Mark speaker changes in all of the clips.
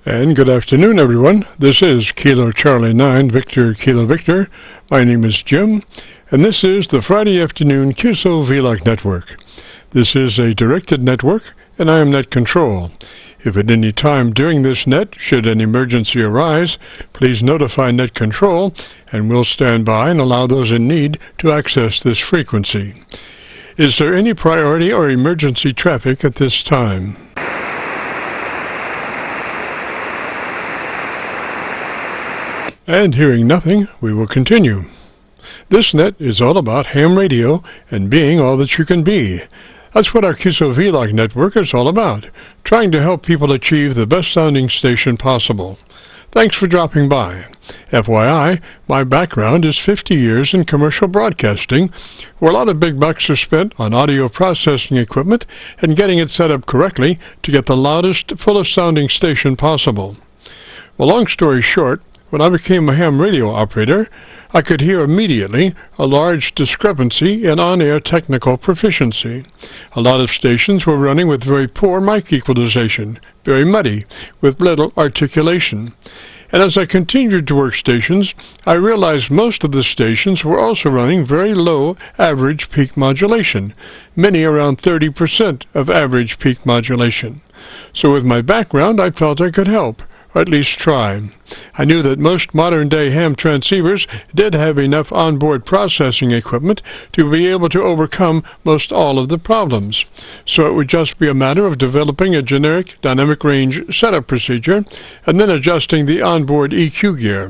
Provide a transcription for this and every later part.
Speaker 1: And good afternoon, everyone. This is Kilo Charlie 9, Victor Kilo Victor. My name is Jim, and this is the Friday afternoon QSO-VLOG network. This is a directed network, and I am net control. If at any time during this net, should an emergency arise, please notify net control, and we'll stand by and allow those in need to access this frequency. Is there any priority or emergency traffic at this time? And hearing nothing, we will continue. This net is all about ham radio and being all that you can be. That's what our QSO-VLOG network is all about, trying to help people achieve the best sounding station possible. Thanks for dropping by. FYI, my background is 50 years in commercial broadcasting, where a lot of big bucks are spent on audio processing equipment and getting it set up correctly to get the loudest, fullest sounding station possible. Well, long story short, when I became a ham radio operator, I could hear immediately a large discrepancy in on-air technical proficiency. A lot of stations were running with very poor mic equalization, very muddy, with little articulation. And as I continued to work stations, I realized most of the stations were also running very low average peak modulation, many around 30% of average peak modulation. So with my background, I felt I could help, or at least try. I knew that most modern-day ham transceivers did have enough onboard processing equipment to be able to overcome most all of the problems. So it would just be a matter of developing a generic dynamic range setup procedure and then adjusting the onboard EQ gear.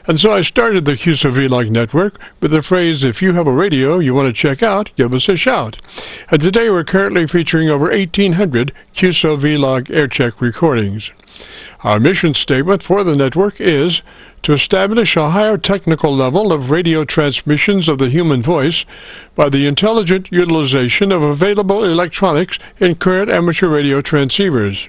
Speaker 1: And so I started the QSO-VLOG network with the phrase, if you have a radio you want to check out, give us a shout. And today we're currently featuring over 1,800 QSO-VLOG Aircheck recordings. Our mission statement for the network is to establish a higher technical level of radio transmissions of the human voice by the intelligent utilization of available electronics in current amateur radio transceivers.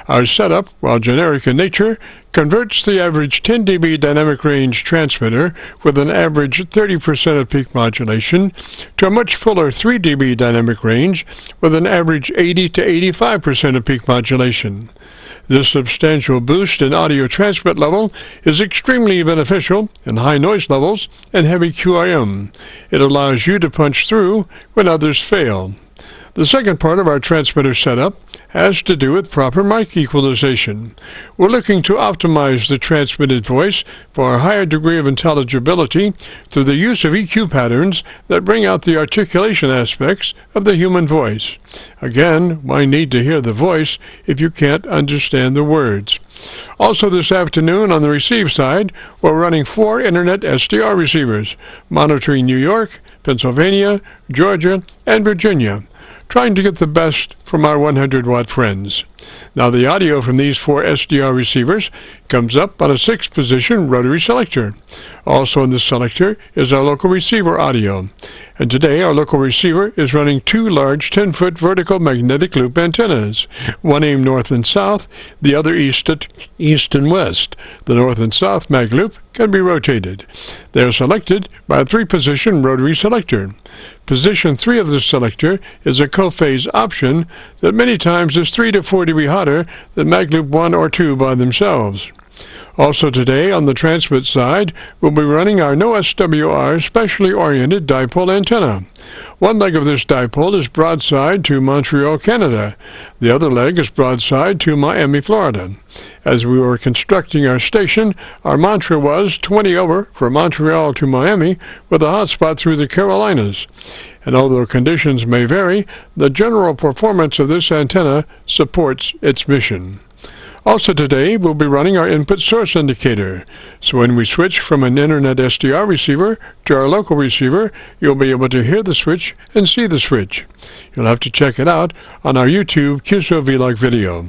Speaker 1: Our setup, while generic in nature, converts the average 10 dB dynamic range transmitter with an average 30% of peak modulation to a much fuller 3 dB dynamic range with an average 80 to 85% of peak modulation. This substantial boost in audio transmit level is extremely beneficial in high noise levels and heavy QIM. It allows you to punch through when others fail. The second part of our transmitter setup has to do with proper mic equalization. We're looking to optimize the transmitted voice for a higher degree of intelligibility through the use of EQ patterns that bring out the articulation aspects of the human voice. Again, why need to hear the voice if you can't understand the words? Also this afternoon on the receive side, we're running 4 Internet SDR receivers, monitoring New York, Pennsylvania, Georgia, and Virginia, trying to get the best from our 100-watt friends. Now the audio from these 4 SDR receivers comes up on a 6-position rotary selector. Also in the selector is our local receiver audio. And today our local receiver is running 2 large 10-foot vertical magnetic loop antennas, one aimed north and south, the other east and west. The north and south mag loop can be rotated. They are selected by a 3-position rotary selector. Position 3 of the selector is a co-phase option that many times is 3 to 4 dB hotter than mag loop 1 or 2 by themselves. Also today, on the transmit side, we'll be running our no SWR specially oriented dipole antenna. One leg of this dipole is broadside to Montreal, Canada. The other leg is broadside to Miami, Florida. As we were constructing our station, our mantra was 20 over for Montreal to Miami with a hotspot through the Carolinas. And although conditions may vary, the general performance of this antenna supports its mission. Also today, we'll be running our input source indicator. So when we switch from an Internet SDR receiver to our local receiver, you'll be able to hear the switch and see the switch. You'll have to check it out on our YouTube QSO-VLOG video.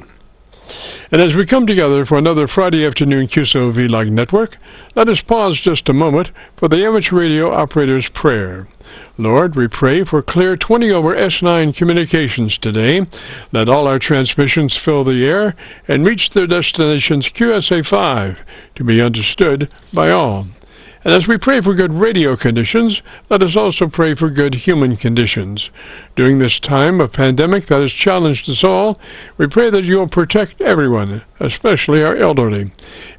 Speaker 1: And as we come together for another Friday afternoon QSO-VLOG network, let us pause just a moment for the amateur radio operator's prayer. Lord, we pray for clear 20 over S9 communications today. Let all our transmissions fill the air and reach their destinations QSA-5 to be understood by all. And as we pray for good radio conditions, let us also pray for good human conditions. During this time of pandemic that has challenged us all, we pray that you will protect everyone, especially our elderly.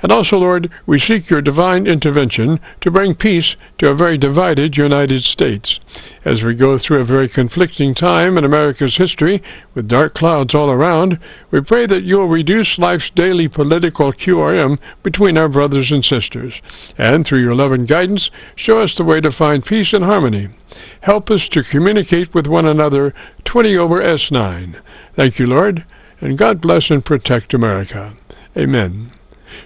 Speaker 1: And also, Lord, we seek your divine intervention to bring peace to a very divided United States. As we go through a very conflicting time in America's history, with dark clouds all around, we pray that you'll reduce life's daily political QRM between our brothers and sisters, and through your love and guidance, show us the way to find peace and harmony. Help us to communicate with one another 20 over S9. Thank you, Lord, and God bless and protect America. Amen.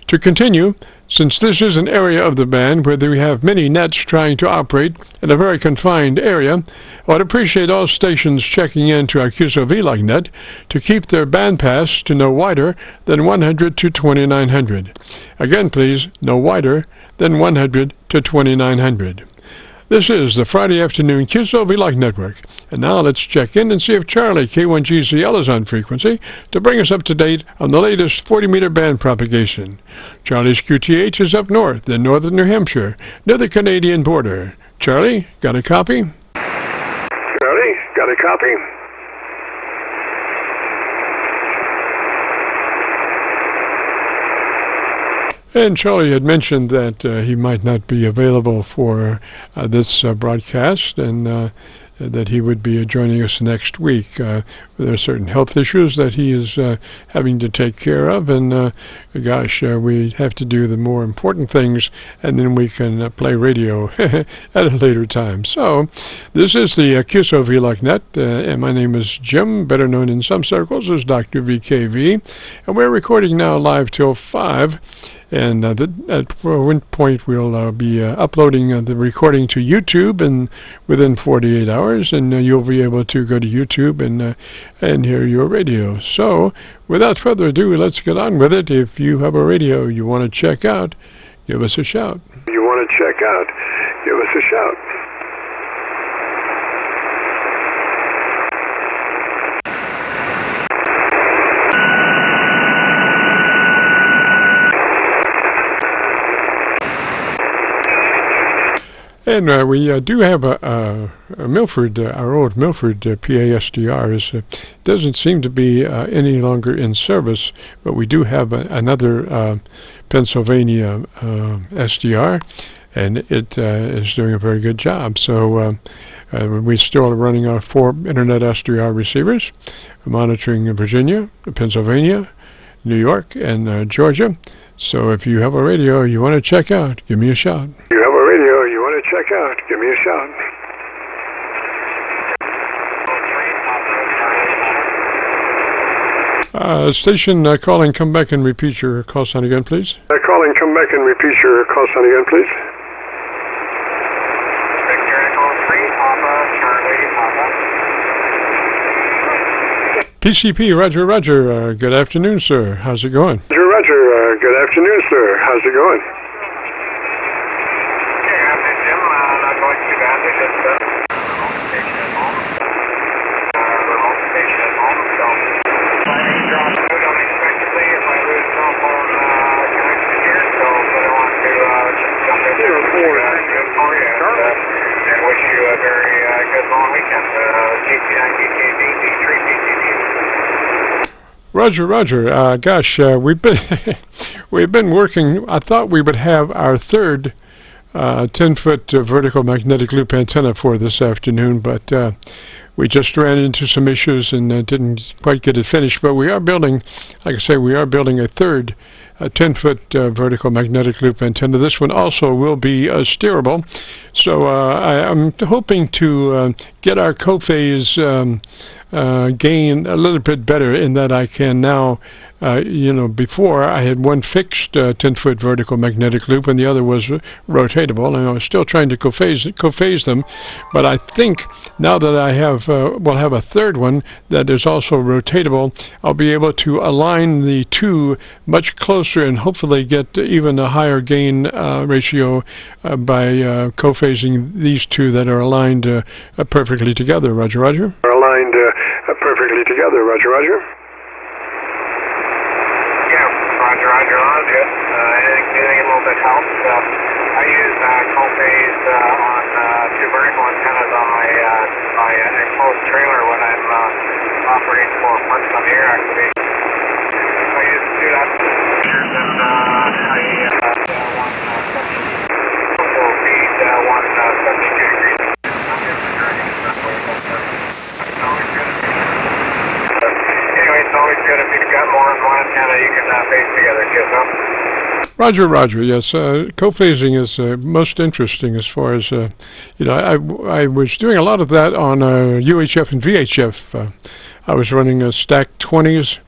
Speaker 1: To continue, since this is an area of the band where we have many nets trying to operate in a very confined area, I would appreciate all stations checking into our QSO-VLOG net to keep their bandpass to no wider than 100 to 2900. Again, please, no wider than 100 to 2900. This is the Friday afternoon QSO-VLOG network. And now let's check in and see if Charlie K1GCL is on frequency to bring us up to date on the latest 40-meter band propagation. Charlie's QTH is up north in northern New Hampshire, near the Canadian border. Charlie, got a copy?
Speaker 2: Charlie, got a copy?
Speaker 1: And Charlie had mentioned that he might not be available for this broadcast, and that he would be joining us next week. There are certain health issues that he is having to take care of, and we have to do the more important things, and then we can play radio at a later time. So, this is the QSO-VLOG net, and my name is Jim, better known in some circles as Dr. VKV, and we're recording now live till 5. And at one point we'll be uploading the recording to YouTube and within 48 hours, and you'll be able to go to YouTube and hear your radio. So, without further ado, let's get on with it. If you have a radio you want to check out, give us a shout.
Speaker 2: You want to check out, give us a shout.
Speaker 1: And we do have a Milford, our old Milford PASDR doesn't seem to be any longer in service, but we do have another Pennsylvania SDR, and it is doing a very good job. So we still are running our 4 Internet SDR receivers, monitoring Virginia, Pennsylvania, New York, and Georgia. So if you have a radio you want to check out, give me a shout.
Speaker 2: You have a radio you want to check out, give me a shout.
Speaker 1: Station calling, come back and repeat your call sign again, please.
Speaker 2: Calling, come back and repeat your call sign again, please.
Speaker 3: Victor Echo 3, Papa, Charlie, Papa.
Speaker 1: PCP, Roger, Roger. Good afternoon, sir. How's it going?
Speaker 2: Roger, Roger. Good afternoon, sir. How's it going?
Speaker 3: Okay, afternoon, Jim. Not going too bad. They just remote station at home. Remote station at home. So if I drop out unexpectedly, if I lose cell phone connection here, so I want to jump in there and good for you and wish you a very good long weekend. KC9VKV, D3 PCP.
Speaker 1: Roger, Roger. Gosh, we've been working. I thought we would have our third 10-foot vertical magnetic loop antenna for this afternoon, but we just ran into some issues and didn't quite get it finished. But we are building, like I say, we are building a third 10-foot vertical magnetic loop antenna. This one also will be steerable. So I'm hoping to get our co-phase gain a little bit better in that I can now, before I had one fixed 10-foot vertical magnetic loop and the other was rotatable, and I was still trying to co-phase them, but I think now that I have, will have a third one that is also rotatable, I'll be able to align the two much closer and hopefully get even a higher gain ratio by co-phasing these two that are aligned perfectly together. Roger, Roger.
Speaker 2: Are aligned perfectly together. Roger, Roger.
Speaker 3: Yeah, Roger, Roger, on it. Anything a little bit helps. I use co-phase on 2 vertical antennas on my enclosed trailer when I'm operating for parts on the air activation. I use
Speaker 1: Roger, Roger. Yes, co-phasing is most interesting as far as I was doing a lot of that on UHF and VHF. I was running stack 20s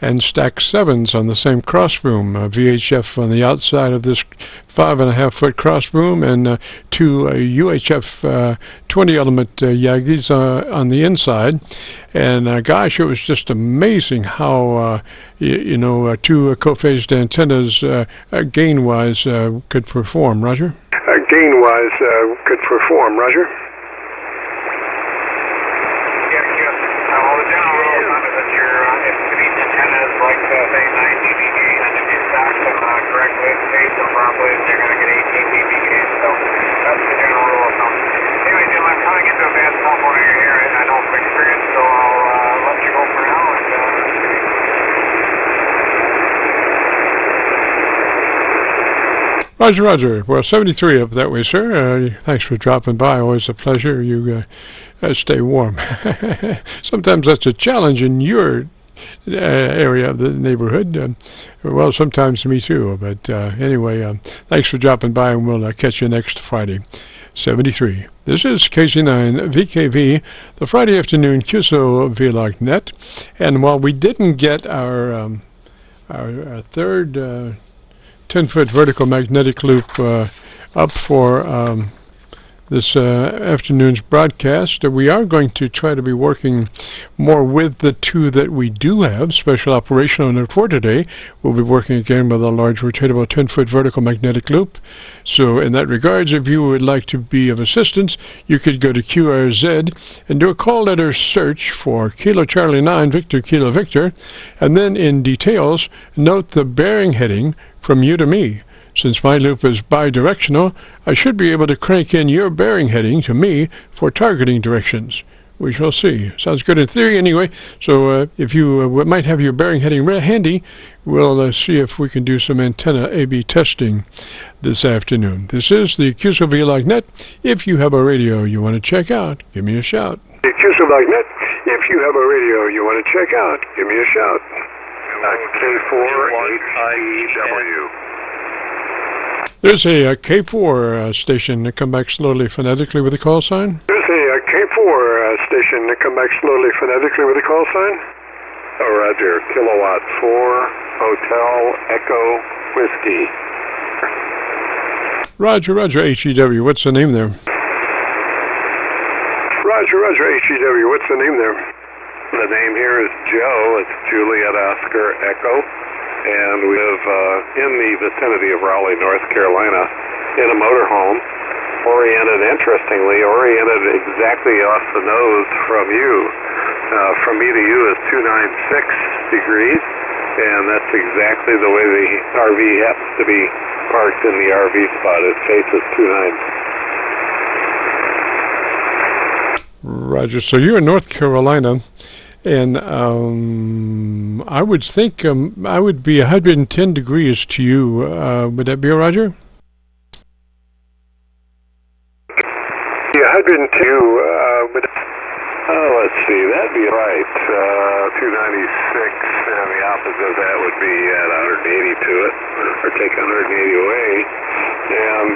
Speaker 1: and stack 7s on the same crossboom. VHF on the outside of this 5.5-foot crossboom, and two UHF 20-element Yagis on the inside. And gosh, it was just amazing how two co-phased antennas gain-wise could perform. Roger.
Speaker 2: Gain-wise could perform. Roger.
Speaker 1: Roger, Roger. Well, 73 up that way, sir. Thanks for dropping by. Always a pleasure. You stay warm. Sometimes that's a challenge in your area of the neighborhood. Well, sometimes me too. But anyway, thanks for dropping by, and we'll catch you next Friday. 73. This is KC9VKV, the Friday afternoon QSO-VLOG net. And while we didn't get our third 10-foot vertical magnetic loop up for this afternoon's broadcast, we are going to try to be working more with the two that we do have. Special operational note for today, we'll be working again with a large rotatable 10-foot vertical magnetic loop. So in that regards, if you would like to be of assistance, you could go to QRZ and do a call letter search for Kilo Charlie 9 Victor Kilo Victor, and then in details note the bearing heading from you to me. Since my loop is bidirectional, I should be able to crank in your bearing heading to me for targeting directions. We shall see. Sounds good in theory anyway. So if you might have your bearing heading handy, we'll see if we can do some antenna A/B testing this afternoon. This is the QSO-VLOG net. If you have a radio you want to check out, give me a shout.
Speaker 2: The QSO-VLOG net. If you have a radio you want to check out, give me a shout. K4HEW.
Speaker 1: There's a K4 station that come back slowly phonetically with a call sign.
Speaker 2: There's a K4 station that come back slowly phonetically with a call sign. Oh, Roger. Kilowatt 4 Hotel Echo Whiskey.
Speaker 1: Roger, Roger, HEW. What's the name there?
Speaker 2: Roger, Roger, HEW. What's the name there? The name here is Joe. It's Juliet Oscar Echo. And we live in the vicinity of Raleigh, North Carolina, in a motorhome, interestingly oriented exactly off the nose from you. From me to you is 296 degrees, and that's exactly the way the RV happens to be parked in the RV spot. It faces 29.
Speaker 1: Roger. So you're in North Carolina. And I would think I would be 110 degrees to you. Would that be a Roger?
Speaker 2: Yeah, 102. Let's see. That'd be right. 296, and the opposite of that would be add 180 to it, or take 180 away. And,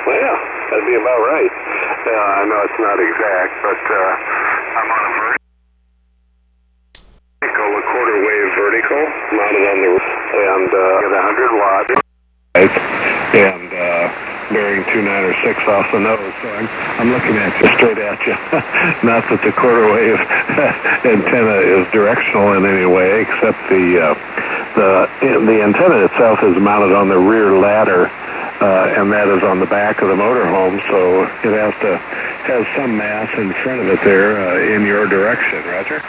Speaker 2: yeah, that'd be about right. I know it's not exact, but I'm on a a quarter wave vertical mounted on the roof, and at 100 watts, and bearing 296 off the nose. So I'm looking at you, straight at you. Not that the quarter wave antenna is directional in any way, except the antenna itself is mounted on the rear ladder, and that is on the back of the motorhome, so it has some mass in front of it there in your direction. Roger.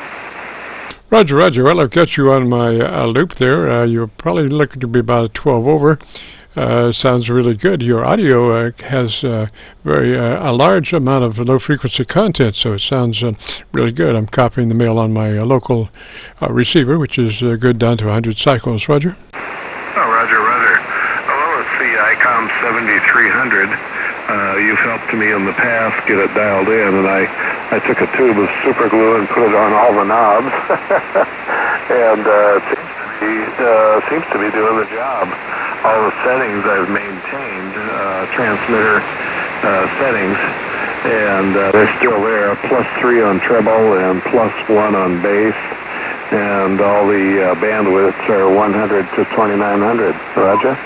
Speaker 1: Roger, Roger. Well, I've got you on my loop there. You're probably looking to be about 12 over. Sounds really good. Your audio has a large amount of low-frequency content, so it sounds really good. I'm copying the mail on my local receiver, which is good down to 100 cycles. Roger?
Speaker 2: Oh, Roger, Roger. Well, it's the ICOM 7300. You've helped me in the past get it dialed in, and I took a tube of super glue and put it on all the knobs, and it seems to be doing the job. All the settings I've maintained, transmitter settings, and they're still there. +3 on treble and +1 on bass, and all the bandwidths are 100 to 2900. Roger?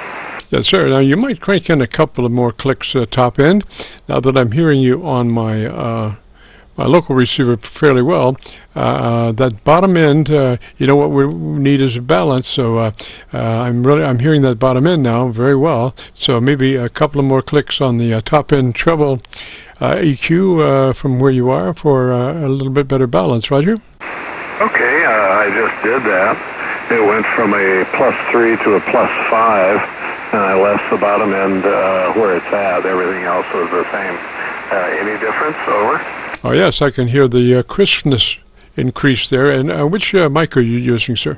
Speaker 1: Yes, sir. Now, you might crank in a couple of more clicks top end. Now that I'm hearing you on my my local receiver fairly well, that bottom end, what we need is a balance. So I'm hearing that bottom end now very well. So maybe a couple of more clicks on the top end treble EQ from where you are for a little bit better balance. Roger?
Speaker 2: Okay, I just did that. It went from a +3 to a +5. And I left the bottom end where it's at. Everything else was the same. Any difference? Over?
Speaker 1: Oh, yes, I can hear the crispness increase there. And which mic are you using, sir?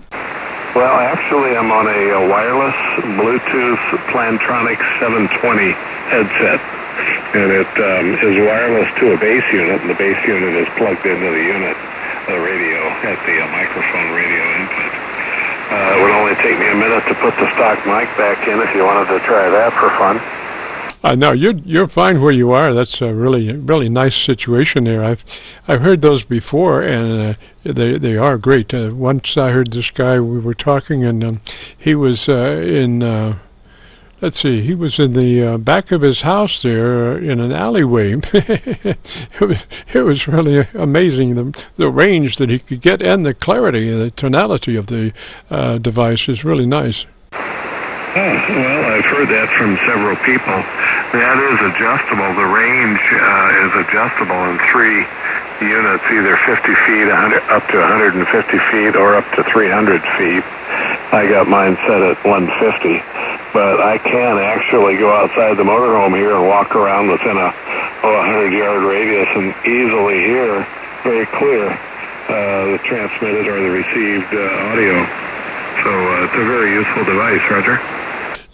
Speaker 2: Well, actually, I'm on a wireless Bluetooth Plantronics 720 headset. And it is wireless to a bass unit, and the bass unit is plugged into the unit, the radio, at the microphone radio input. It would only take me a minute to put the stock mic back in if you wanted to try that for fun.
Speaker 1: No, you're fine where you are. That's a really nice situation there. I've heard those before, and they are great. Once I heard this guy, we were talking, and he was he was in the back of his house there in an alleyway. It was really amazing, the range that he could get and the clarity, the tonality of the device is really nice.
Speaker 2: Oh, well, I've heard that from several people. That is adjustable. The range is adjustable in 3 units, either 50 feet, up to 150 feet, or up to 300 feet. I got mine set at 150. But I can actually go outside the motorhome here and walk around within a 100-yard radius and easily hear very clear the transmitted or the received audio. So it's a very useful device, Roger.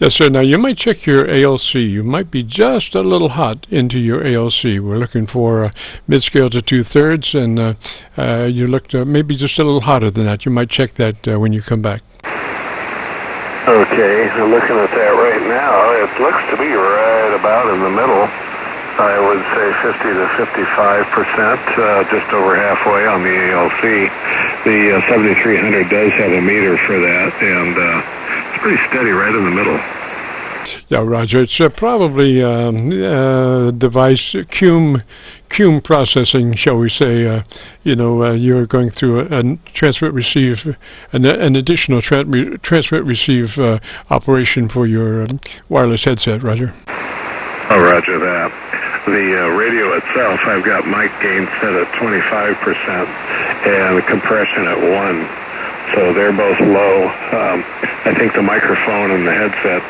Speaker 1: Yes, sir. Now, you might check your ALC. You might be just a little hot into your ALC. We're looking for mid-scale to 2/3, and you looked maybe just a little hotter than that. You might check that when you come back.
Speaker 2: Okay, I'm looking at that right now. It looks to be right about in the middle. I would say 50 to 55%, just over halfway on the ALC. The 7300 does have a meter for that, and it's pretty steady right in the middle.
Speaker 1: Yeah, Roger. It's probably device cum processing, shall we say. You're going through a transmit-receive, an additional transmit-receive operation for your wireless headset, Roger.
Speaker 2: Oh, Roger that. The radio itself, I've got mic gain set at 25% and compression at 1. So they're both low. I think the microphone and the headset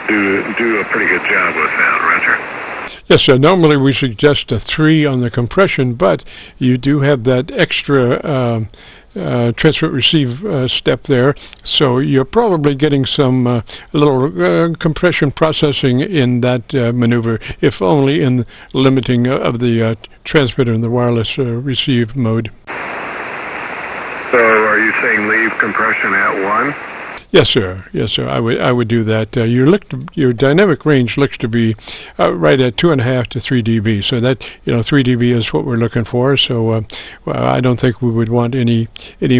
Speaker 2: do a pretty good job with that, Roger.
Speaker 1: Yes, sir. Normally we suggest a 3 on the compression, but you do have that extra transmit-receive step there, so you're probably getting some little compression processing in that maneuver, if only in limiting of the transmitter and the wireless receive mode.
Speaker 2: So are you saying leave compression at 1?
Speaker 1: Yes, sir. Yes, sir. I would do that. Your dynamic range looks to be right at 2.5 to 3 dB. So that 3 dB is what we're looking for. So I don't think we would want any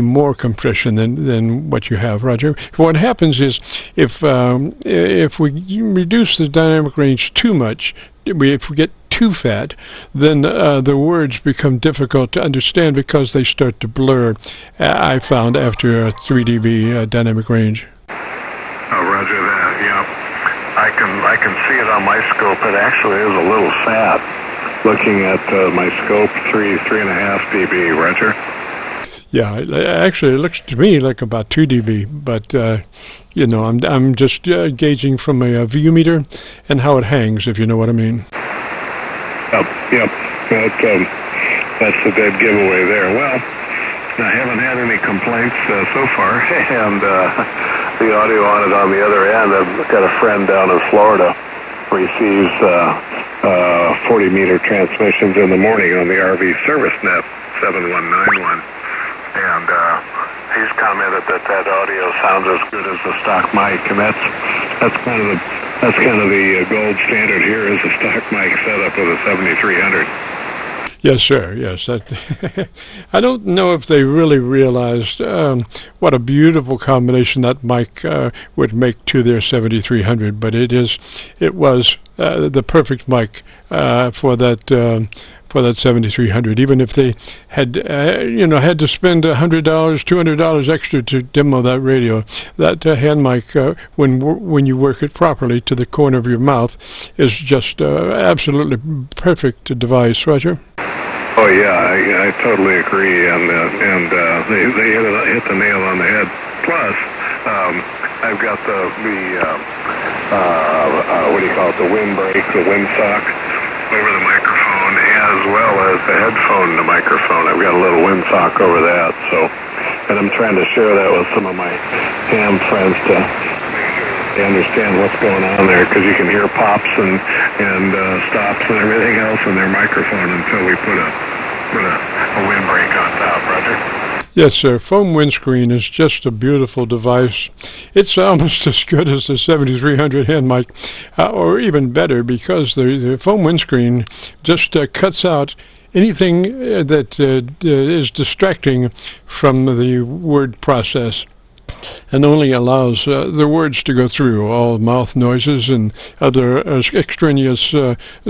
Speaker 1: more compression than what you have, Roger. What happens is if we reduce the dynamic range too much, if we get too fat, then the words become difficult to understand because they start to blur, I found, after a 3 dB dynamic range.
Speaker 2: Oh, Roger that, yeah. I can see it on my scope. It actually is a little fat. Looking at my scope, 3.5 dB, Roger.
Speaker 1: Yeah, actually, it looks to me like about 2 dB, but you know, I'm just gauging from a view meter and how it hangs, if you know what I mean.
Speaker 2: Yep. That's the dead giveaway there. Well, I haven't had any complaints so far, and the audio on it on the other end. I've got a friend down in Florida receives 40-meter transmissions in the morning on the RV service net 7191. And he's commented that audio sounds as good as the stock mic, and that's kind of the gold standard here is a stock mic setup with a 7300.
Speaker 1: Yes, sir. Yes, I don't know if they really realized what a beautiful combination that mic would make to their 7300, but it was the perfect mic for that 7300. Even if they had had to spend $100, $200 extra to demo that radio, that hand mic, when you work it properly to the corner of your mouth, is just absolutely perfect device, Roger.
Speaker 2: Oh yeah, I totally agree, and they hit the nail on the head. Plus, I've got the what do you call it, the windbreak, the windsock over the microphone, as well as the headphone to microphone. I've got a little windsock over that, and I'm trying to share that with some of my ham friends to understand what's going on there, because you can hear pops and stops and everything else in their microphone until we put a windbreak on top, Roger.
Speaker 1: Yes, sir. Foam windscreen is just a beautiful device. It's almost as good as the 7300 hand mic, or even better, because the foam windscreen just cuts out anything that is distracting from the word process, and only allows the words to go through. All mouth noises and other extraneous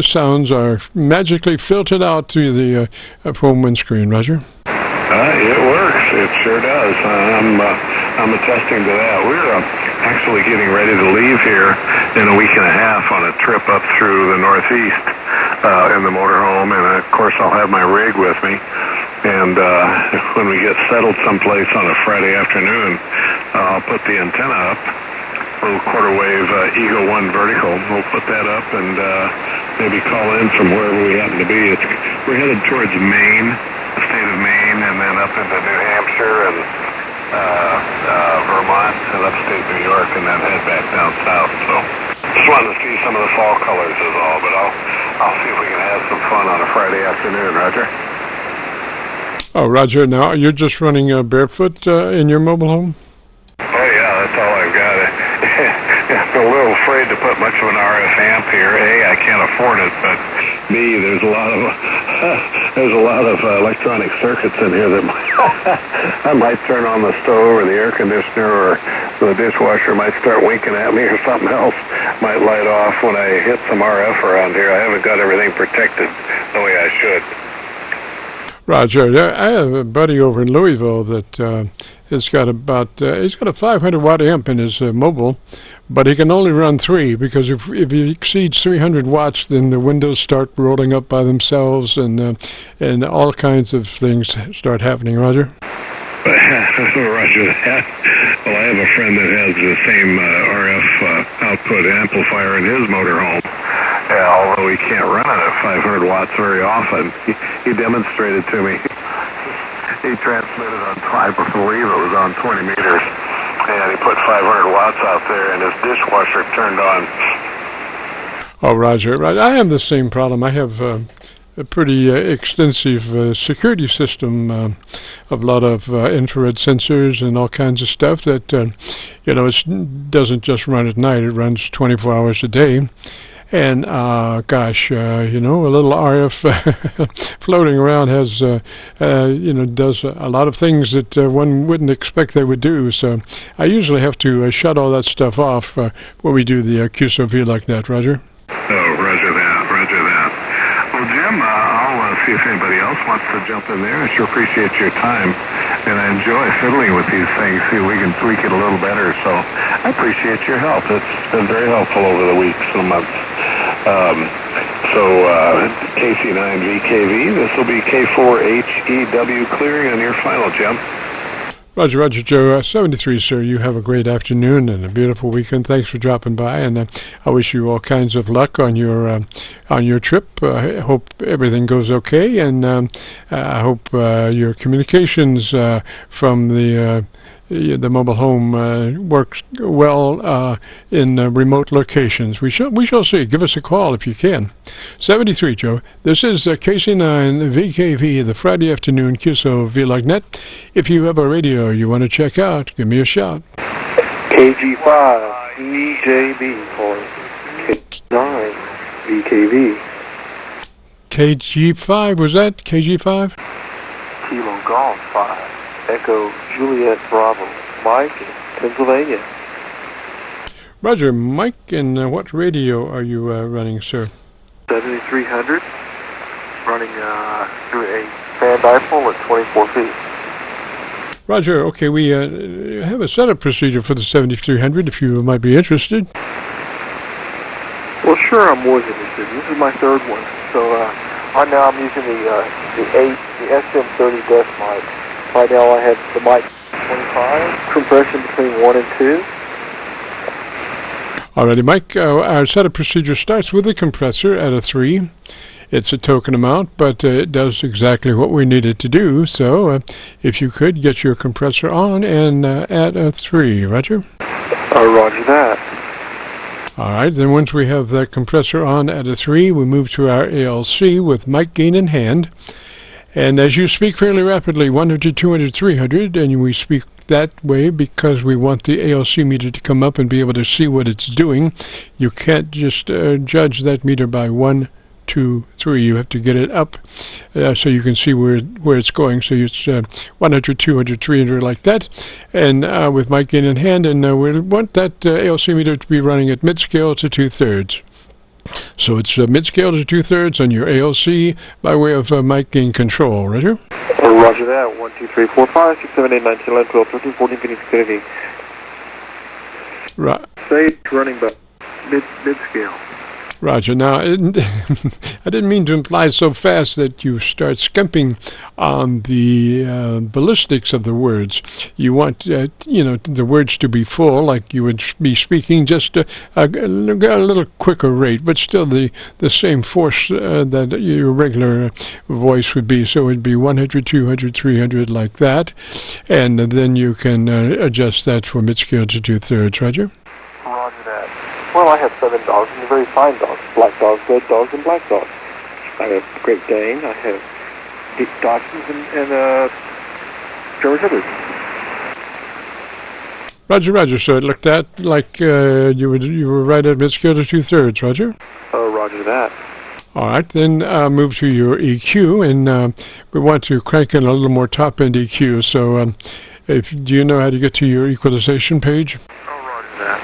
Speaker 1: sounds are magically filtered out through the foam windscreen, Roger.
Speaker 2: It works. It sure does. I'm attesting to that. We're actually getting ready to leave here in a week and a half on a trip up through the Northeast in the motorhome, and of course I'll have my rig with me. And when we get settled someplace on a Friday afternoon, I'll put the antenna up, little quarter wave Eagle 1 vertical. We'll put that up and maybe call in from wherever we happen to be. We're headed towards Maine, the state of Maine, and then up into New Hampshire and Vermont and upstate New York, and then head back down south. So just wanted to see some of the fall colors is all, but I'll see if we can have some fun on a Friday afternoon, Roger.
Speaker 1: Oh, Roger, now you're just running barefoot in your mobile home?
Speaker 2: Oh, yeah, that's all I've got. I'm a little afraid to put much of an RF amp here. A, I can't afford it, but B, there's a lot of electronic circuits in here that I might turn on the stove or the air conditioner, or the dishwasher might start winking at me, or something else might light off when I hit some RF around here. I haven't got everything protected the way I should.
Speaker 1: Roger, I have a buddy over in Louisville that has got he's got a 500 watt amp in his mobile, but he can only run 3, because if he exceeds 300 watts, then the windows start rolling up by themselves, and all kinds of things start happening. Roger.
Speaker 2: Roger that. Well, I have a friend that has the same RF output amplifier in his motorhome. Although he can't run it at 500 watts very often, he demonstrated to me. He transmitted on, I believe it was on 20 meters, and he put 500 watts out there, and his dishwasher turned on.
Speaker 1: Oh, Roger, right. I have the same problem. I have a pretty extensive security system, a lot of infrared sensors and all kinds of stuff that, it doesn't just run at night. It runs 24 hours a day. And gosh, a little RF floating around has, does a lot of things that one wouldn't expect they would do. So I usually have to shut all that stuff off when we do the QSO-VLOG net. Roger.
Speaker 2: Oh, Roger that. Well, Jim, I'll see if anybody else wants to jump in there. I sure appreciate your time, and I enjoy fiddling with these things. See if we can tweak it a little better. So I appreciate your help. It's been very helpful over the weeks and months. KC9VKV. This will be K4HEW clearing on your final jump.
Speaker 1: Roger, Roger, Joe. 73, sir. You have a great afternoon and a beautiful weekend. Thanks for dropping by, and I wish you all kinds of luck on your trip. I hope everything goes okay, and I hope your communications from the mobile home works well in remote locations. We shall see. Give us a call if you can. 73, Joe. This is KC9VKV, the Friday afternoon QSO-VLOG net. If you have a radio you want to check out, give me a shout.
Speaker 4: KG5EJB for KC9VKV.
Speaker 1: KG5, was that KG5?
Speaker 4: Kilo Golf 5. Echo Juliet Bravo. Mike in Pennsylvania.
Speaker 1: Roger, Mike, and what radio are you running, sir?
Speaker 4: 7300. Running through a fan dipole at 24 feet.
Speaker 1: Roger, okay, we have a setup procedure for the 7300 if you might be interested.
Speaker 4: Well, sure, I'm always interested. This is my third one. So right now I'm using the SM30 desk mic. Right now I have the mic 25, compression between 1 and 2.
Speaker 1: Alrighty, Mike, our setup procedure starts with a compressor at a 3. It's a token amount, but it does exactly what we need it to do. So if you could get your compressor on and at a 3, Roger?
Speaker 4: Roger that.
Speaker 1: Alright, then once we have that compressor on at a 3, we move to our ALC with mic gain in hand. And as you speak fairly rapidly, 100, 200, 300, and we speak that way because we want the ALC meter to come up and be able to see what it's doing. You can't just judge that meter by 1, 2, 3. You have to get it up so you can see where it's going. So it's 100, 200, 300 like that. And with mic gain in hand, and we want that ALC meter to be running at mid-scale to 2/3. So it's mid-scale to 2/3 on your ALC by way of mic gain control. Roger?
Speaker 4: Roger that. 1, 2, 3, 4, 5, 6, 7, 8, 9, 10, 11, 12, 13, 14, 15, 16, 17.
Speaker 1: Right.
Speaker 4: Say it's running about mid-scale.
Speaker 1: Roger. Now, I didn't mean to imply so fast that you start skimping on the ballistics of the words. You want, the words to be full, like you would be speaking, just a little quicker rate, but still the same force that your regular voice would be. So it'd be 100, 200, 300 like that, and then you can adjust that for mid-scale to 2/3. Roger?
Speaker 4: Roger that. Well, I have 7 dogs, and they're very fine dogs. Black dogs, red dogs, and black dogs. I have Great Dane, I have Dick Dachshunds, and German Shepherds.
Speaker 1: Roger. So it looked at like you were right at mid-scale to 2/3. Roger?
Speaker 4: Roger that.
Speaker 1: All right, then move to your EQ, and we want to crank in a little more top-end EQ. So do you know how to get to your equalization page?
Speaker 4: Roger that.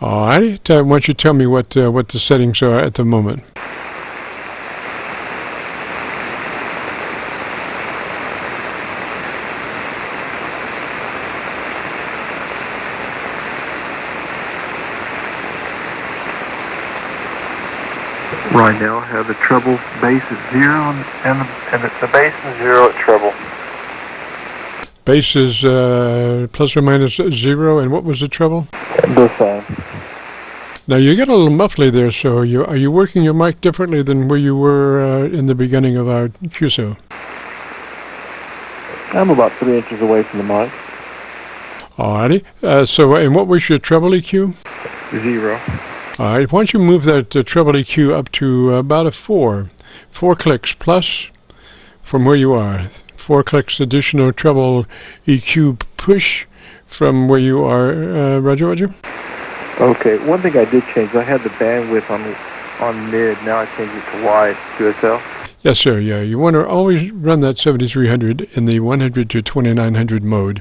Speaker 1: All right. Why don't you tell me what the settings are at the moment?
Speaker 4: Right now I have the treble bass at 0 and the bass is 0 at treble.
Speaker 1: Bass is plus or minus 0, and what was the treble?
Speaker 4: The same.
Speaker 1: Now you get a little muffly there, so are you working your mic differently than where you were in the beginning of our QSO?
Speaker 4: I'm about 3 inches away from the mic.
Speaker 1: Alrighty. And what was your treble EQ?
Speaker 4: 0.
Speaker 1: Alright, why don't you move that treble EQ up to about a 4. 4 clicks plus from where you are. 4 clicks additional treble EQ push from where you are. Roger?
Speaker 4: Okay, one thing I did change, I had the bandwidth on mid, now I changed it to wide, QSL.
Speaker 1: Yes, sir, yeah. You want to always run that 7300 in the 100 to 2900 mode.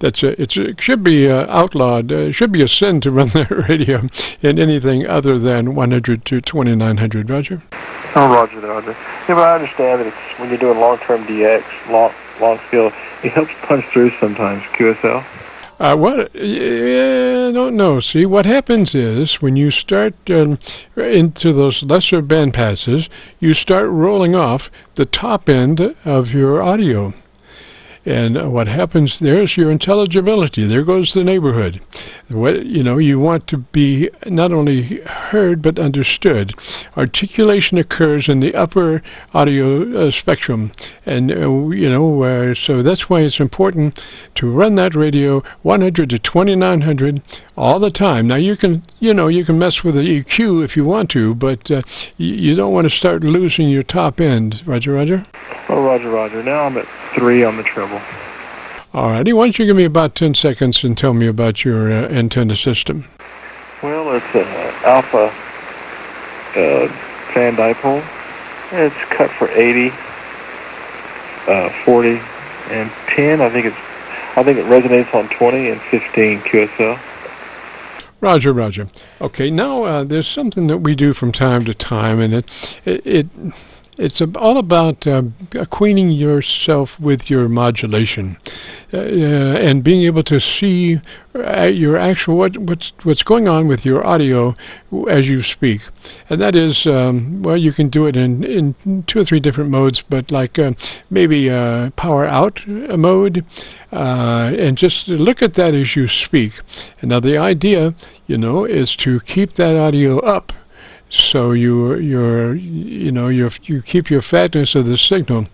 Speaker 1: It should be outlawed. It should be a sin to run that radio in anything other than 100 to 2900, Roger?
Speaker 4: Oh, Roger. Yeah, but I understand that it's, when you're doing long-term DX, long scale, it helps punch through sometimes, QSL.
Speaker 1: I don't know. See, what happens is when you start into those lesser band passes, you start rolling off the top end of your audio. And what happens there is your intelligibility. There goes the neighborhood. You want to be not only heard but understood. Articulation occurs in the upper audio spectrum, and so that's why it's important to run that radio 100 to 2900 all the time. Now you can mess with the EQ if you want to, but you don't want to start losing your top end. Roger, Roger.
Speaker 4: Oh, Roger. Now I'm at 3 on the treble.
Speaker 1: All righty. Why don't you give me about 10 seconds and tell me about your antenna system?
Speaker 4: Well, it's an alpha fan dipole. It's cut for 80, 40, and 10. I think it resonates on 20 and 15 QSO.
Speaker 1: Roger. Okay. Now there's something that we do from time to time, and it's all about acquainting yourself with your modulation and being able to see your actual what's going on with your audio as you speak. And that is, you can do it in 2 or 3 different modes, but like maybe power out mode, and just look at that as you speak. And now the idea, is to keep that audio up. So you keep your fatness of the signal,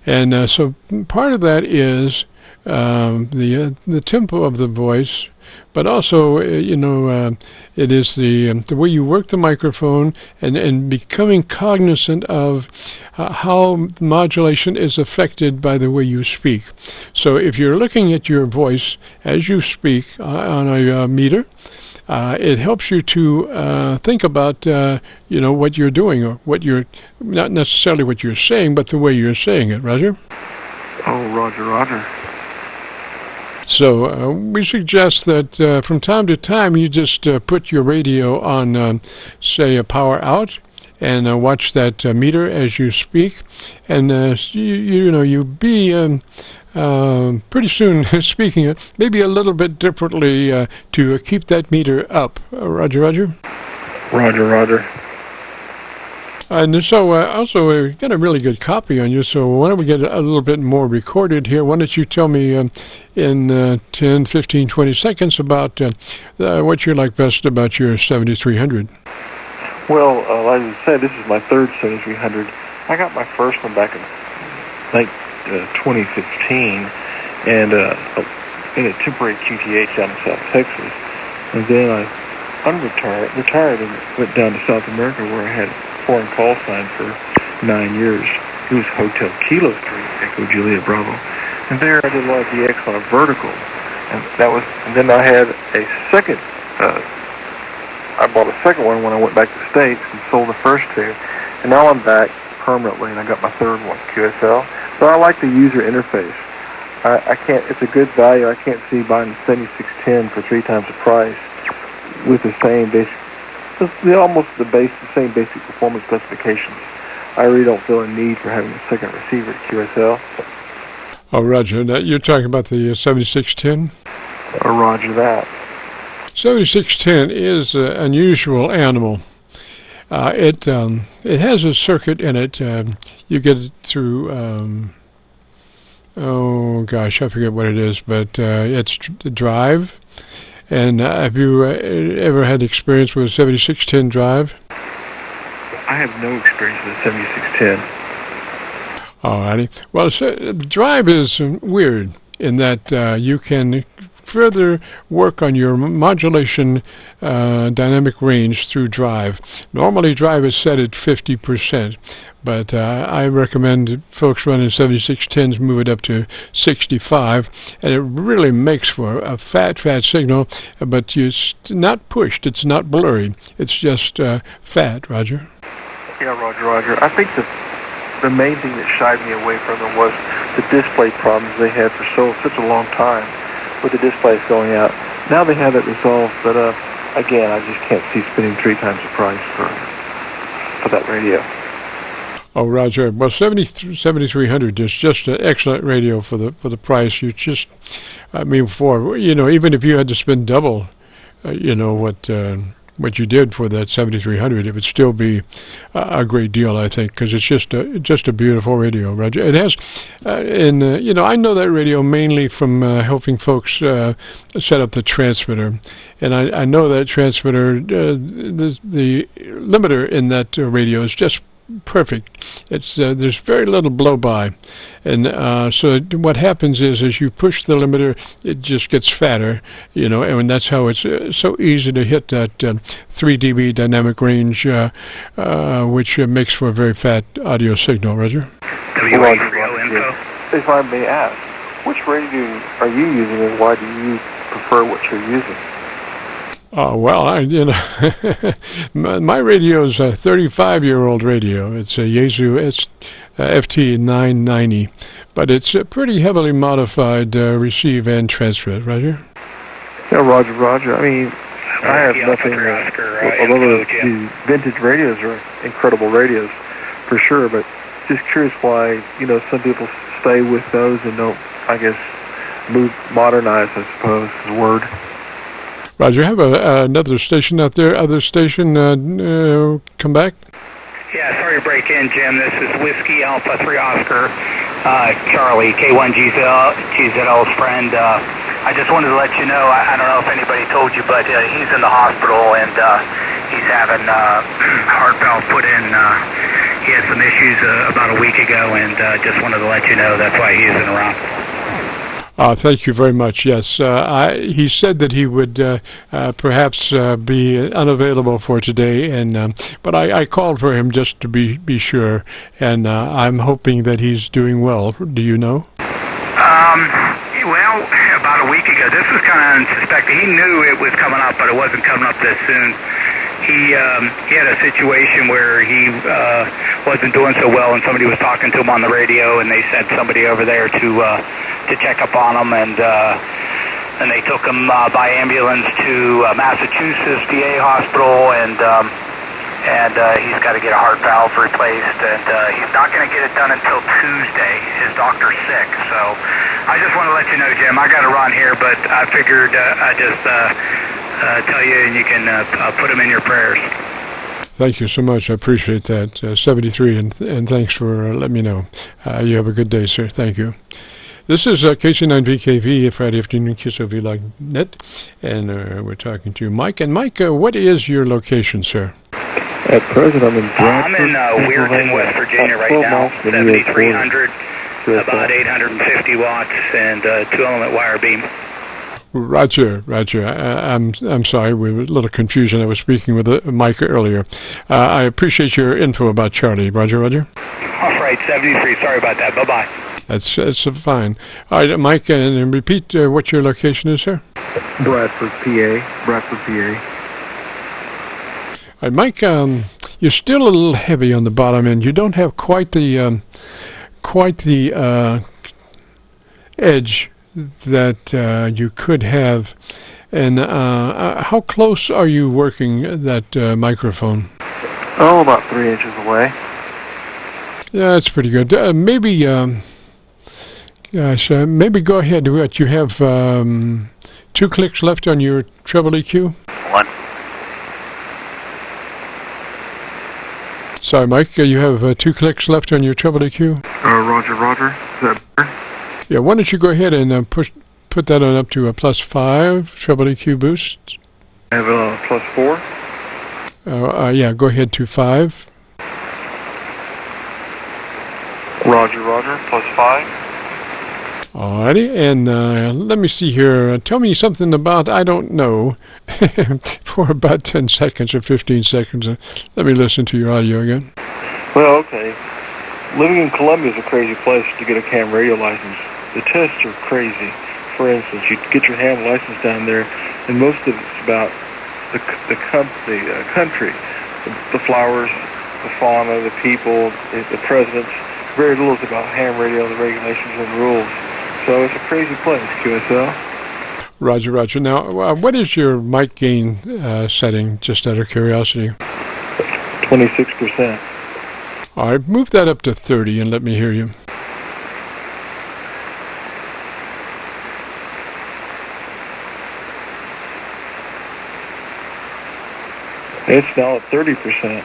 Speaker 1: and so part of that is the tempo of the voice, but also it is the way you work the microphone and becoming cognizant of how modulation is affected by the way you speak. So if you're looking at your voice as you speak on a meter, it helps you to think about what you're doing, or what you're not necessarily what you're saying, but the way you're saying it. Roger.
Speaker 4: Oh, Roger.
Speaker 1: So we suggest that from time to time you just put your radio on, say, a power out, and watch that meter as you speak, and you be pretty soon speaking it maybe a little bit differently to keep that meter up. Roger.
Speaker 4: Roger.
Speaker 1: And so also we've got a really good copy on you, so why don't we get a little bit more recorded here? Why don't you tell me in 10, 15, 20 seconds about what you like best about your 7300?
Speaker 4: Well, like I said, this is my third 7300. I got my first one back in 2015, and in a temporary QTH down in South Texas. And then I retired and went down to South America, where I had foreign call sign for 9 years. It was Hotel Kilo 3, Echo Juliet Bravo. And there I did a lot of DX on a vertical. And then I had a second, I bought a second one when I went back to the States and sold the first 2. And now I'm back permanently, and I got my third one, QSL. So I like the user interface. I can't, it's a good value. I can't see buying the 7610 for 3 times the price with the same basic, same basic performance specifications. I really don't feel a need for having a second receiver at QSL.
Speaker 1: Oh, Roger. Now, you're talking about the 7610?
Speaker 4: Roger that.
Speaker 1: 7610 is an unusual animal. It has a circuit in it. You get it through, I forget what it is, but it's the drive. And have you ever had experience with a 7610 drive?
Speaker 4: I have no experience with a 7610.
Speaker 1: Alrighty. Well, the drive is weird in that you can further work on your modulation dynamic range through drive. Normally drive is set at 50%, but I recommend folks running 7610s move it up to 65, and it really makes for a fat signal, but it's not pushed, it's not blurry, it's just fat. Roger?
Speaker 4: Yeah, Roger. I think the main thing that shied me away from them was the display problems they had for such a long time with the displays going out. Now they have it resolved, but again, I just can't see spending 3 times the price for that radio.
Speaker 1: Oh, Roger. Well, 7300 is just an excellent radio for the price. You just, I mean, even if you had to spend double, what you did for that 7300, it would still be a great deal, I think, because it's just a beautiful radio, Roger. It has, I know that radio mainly from helping folks set up the transmitter, and I know that transmitter, the limiter in that radio is just perfect. It's there's very little blow by, and so what happens is as you push the limiter, it just gets fatter, and that's how it's so easy to hit that 3 dB dynamic range, which makes for a very fat audio signal. Roger.
Speaker 4: If I may ask, which radio are you using, and why do you prefer what you're using?
Speaker 1: Well, my radio is a 35-year-old radio. It's a Yaesu FT990, but it's a pretty heavily modified receive and transmit, Roger?
Speaker 4: Yeah, Roger. I mean, I have nothing, although the vintage radios are incredible radios, for sure, but just curious why, some people stay with those and don't, I guess, modernize, I suppose, is the word.
Speaker 1: Roger, have another station out there. Other station, come back.
Speaker 3: Yeah, sorry to break in, Jim. This is Whiskey Alpha 3 Oscar, Charlie, K1GZL's friend. I just wanted to let you know, I don't know if anybody told you, but he's in the hospital, and he's having heart valve put in. He had some issues about a week ago, and just wanted to let you know that's why he isn't around.
Speaker 1: Thank you very much. Yes, he said that he would perhaps be unavailable for today, but I called for him just to be sure, and I'm hoping that he's doing well. Do you know?
Speaker 3: Well, about a week ago. This was kind of unsuspected. He knew it was coming up, but it wasn't coming up this soon. He had a situation where he wasn't doing so well, and somebody was talking to him on the radio, and they sent somebody over there to check up on him, and they took him by ambulance to Massachusetts VA hospital, and he's got to get a heart valve replaced, and he's not going to get it done until Tuesday. His doctor's sick, so I just want to let you know, Jim, I got to run here, but I figured I'd just tell you, and you can put him in your prayers.
Speaker 1: Thank you so much. I appreciate that. 73, and thanks for letting me know. You have a good day, sir. Thank you. This is KC9VKV, Friday afternoon, QSO-VLOG net, and we're talking to Mike. And Mike, what is your location, sir?
Speaker 4: At present, I'm in Bradford,
Speaker 3: I'm in Weirton, West Virginia right now, 7300, about 850 watts, and 2-element wire beam.
Speaker 1: Roger. I'm sorry, we were a little confusion. I was speaking with Mike earlier. I appreciate your info about Charlie. Roger. All
Speaker 3: right, 73. Sorry about that. Bye-bye.
Speaker 1: That's fine. All right, Mike, and repeat what your location is, sir.
Speaker 4: Bradford, PA.
Speaker 1: All right, Mike, you're still a little heavy on the bottom end. You don't have quite the edge that you could have. And how close are you working that microphone?
Speaker 4: Oh, about 3 inches away.
Speaker 1: Yeah, that's pretty good. Maybe go ahead. You have 2 clicks left on your treble EQ?
Speaker 3: 1.
Speaker 1: Sorry, Mike, you have 2 clicks left on your treble EQ?
Speaker 4: Roger. Is that better?
Speaker 1: Yeah, why don't you go ahead and put that on up to a +5 treble EQ boost?
Speaker 4: I have a +4.
Speaker 1: Yeah, go ahead to 5.
Speaker 4: Roger, +5.
Speaker 1: Alrighty, and let me see here. Tell me something about, I don't know, for about 10 seconds or 15 seconds. Let me listen to your audio again.
Speaker 4: Well, okay. Living in Columbia is a crazy place to get a ham radio license. The tests are crazy. For instance, you get your ham license down there, and most of it's about the country, the flowers, the fauna, the people, the presidents. Very little is about ham radio, the regulations and rules. So it's a crazy place, QSL.
Speaker 1: Roger. Now, what is your mic gain setting, just out of curiosity?
Speaker 4: 26%.
Speaker 1: All right, move that up to 30 and let me hear you.
Speaker 4: It's now at 30%.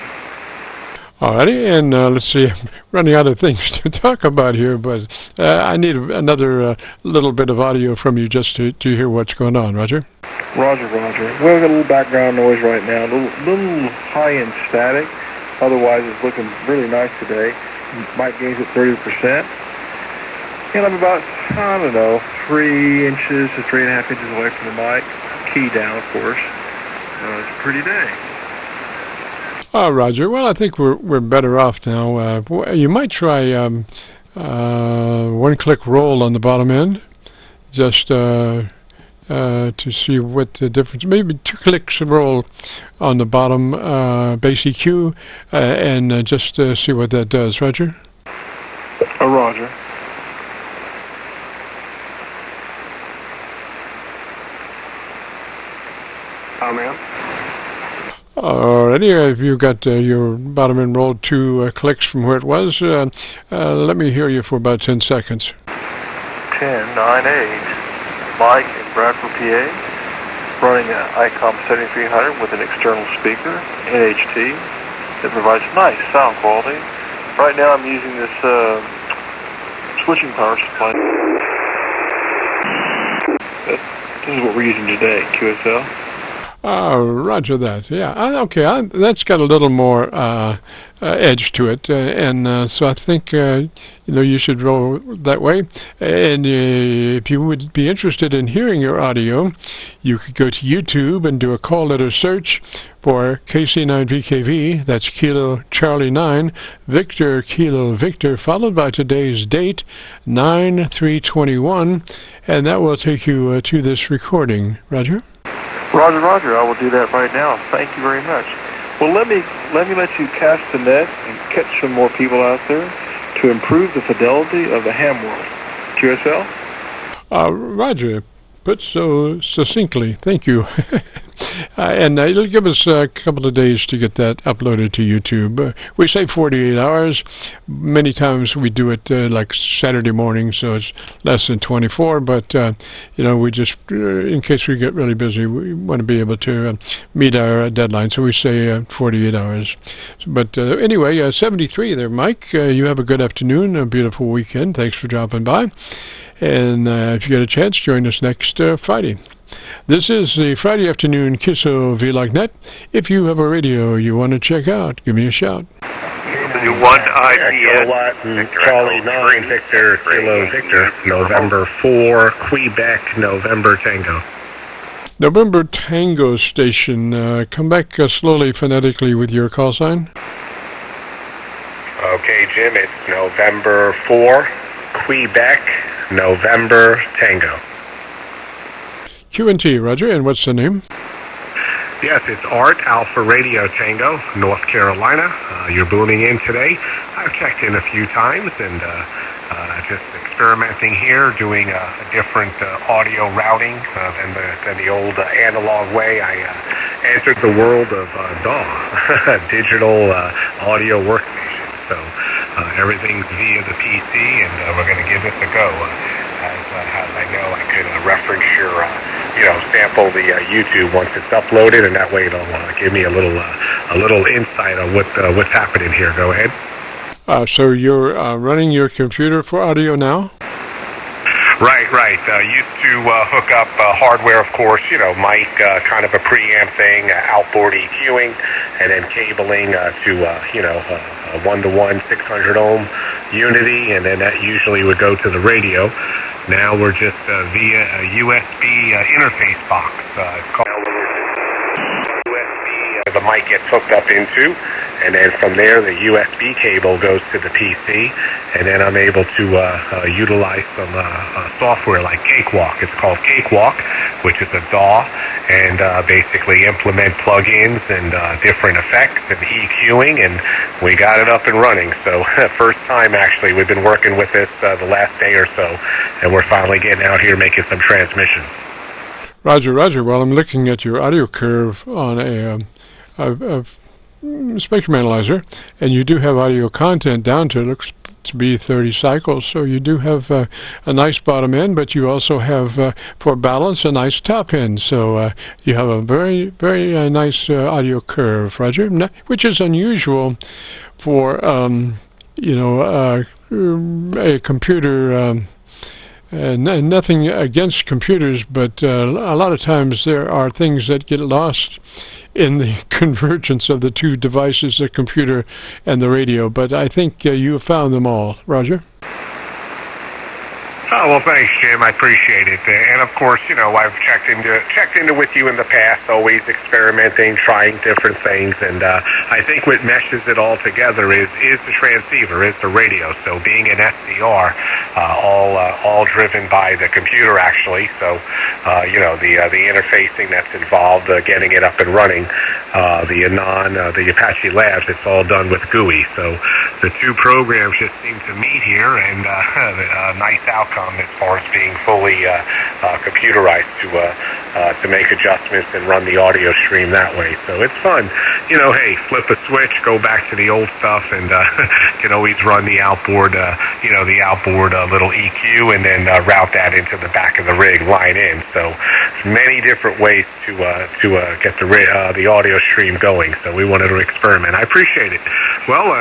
Speaker 1: Alrighty, and let's see, I'm running out of things to talk about here, but I need another little bit of audio from you just to hear what's going on, Roger.
Speaker 4: Roger. Well, I've got a little background noise right now, a little high-end static. Otherwise, it's looking really nice today. Mic gain's at 30%. And I'm about, 3 inches to 3.5 inches away from the mic. Key down, of course. It's a pretty day.
Speaker 1: Oh, Roger. Well, I think we're better off now. You might try one-click roll on the bottom end, just to see what the difference. Maybe 2 clicks roll on the bottom bass EQ, and just see what that does. Roger.
Speaker 4: Roger.
Speaker 2: Ma'am.
Speaker 1: Alrighty, if you've got your bottom end rolled 2 clicks from where it was, let me hear you for about 10 seconds.
Speaker 4: 10, 9, 8. Mike in Bradford, PA. Running an ICOM 7300 with an external speaker, NHT, that provides nice sound quality. Right now I'm using this switching power supply. This is what we're using today, QSO.
Speaker 1: Roger that. Yeah. Okay. That's got a little more edge to it, and so I think you should roll that way. And if you would be interested in hearing your audio, you could go to YouTube and do a call letter search for KC9VKV. That's Kilo Charlie 9 Victor Kilo Victor, followed by today's date 9/3/21, and that will take you to this recording. Roger.
Speaker 4: Roger. I will do that right now. Thank you very much. Well, let me let you cast the net and catch some more people out there to improve the fidelity of the ham world. QSL?
Speaker 1: Roger, put so succinctly. Thank you. And it'll give us a couple of days to get that uploaded to YouTube. We say 48 hours. Many times we do it like Saturday morning, so it's less than 24. But, we just, in case we get really busy, we want to be able to meet our deadline. So we say 48 hours. But anyway, 73 there, Mike. You have a good afternoon, a beautiful weekend. Thanks for dropping by. And if you get a chance, join us next Friday. This is the Friday afternoon QSO-VLOG net. If you have a radio you want to check out, give me a shout.
Speaker 3: Kilowatt and Charlie 9 Victor Kilo Victor, November 4 Quebec November Tango.
Speaker 1: November Tango station. Come back slowly phonetically with your call sign.
Speaker 3: Okay, Jim, it's November 4 Quebec November Tango.
Speaker 1: Q&T, Roger, and what's the name?
Speaker 3: Yes, it's Art Alpha Radio Tango, North Carolina. You're booming in today. I've checked in a few times and just experimenting here, doing a different audio routing than the old analog way. I entered the world of DAW, digital audio workstation. So everything's via the PC, and we're going to give this a go. As I know, I could reference your, sample the YouTube once it's uploaded, and that way it'll give me a little insight on what's happening here. Go ahead.
Speaker 1: So you're running your computer for audio now?
Speaker 3: Right. Used to hook up hardware, of course, mic, kind of a preamp thing, outboard EQing, and then cabling to, a 1-to-1 600 ohm unity, and then that usually would go to the radio. Now we're just via a USB interface box. It's called USB. The mic gets hooked up into, and then from there the USB cable goes to the PC, and then I'm able to utilize some software like Cakewalk. It's called Cakewalk, which is a DAW, and basically implement plugins and different effects and EQing, and we got it up and running. So first time actually, we've been working with this the last day or so, and we're finally getting out here making some transmissions. Roger.
Speaker 1: Well, I'm looking at your audio curve on a spectrum analyzer, and you do have audio content down to, it looks to be 30 cycles, so you do have a nice bottom end, but you also have, for balance, a nice top end, so you have a very, very nice audio curve, Roger, which is unusual for, a computer. Nothing against computers, but a lot of times there are things that get lost in the convergence of the two devices, the computer and the radio. But I think you have found them all, Roger.
Speaker 3: Oh, well, thanks, Jim. I appreciate it. And of course, I've checked into with you in the past, always experimenting, trying different things. And I think what meshes it all together is the transceiver, is the radio. So being an SDR, all driven by the computer, actually. So, the interfacing that's involved, getting it up and running, the Apache Labs, it's all done with GUI. So the two programs just seem to meet here, and a nice outcome as far as being fully computerized to make adjustments and run the audio stream that way. So it's fun. Hey, flip a switch, go back to the old stuff, and can always run the outboard, little EQ, and then route that into the back of the rig, line in. So many different ways to get the audio stream going. So we wanted to experiment. I appreciate it. Well,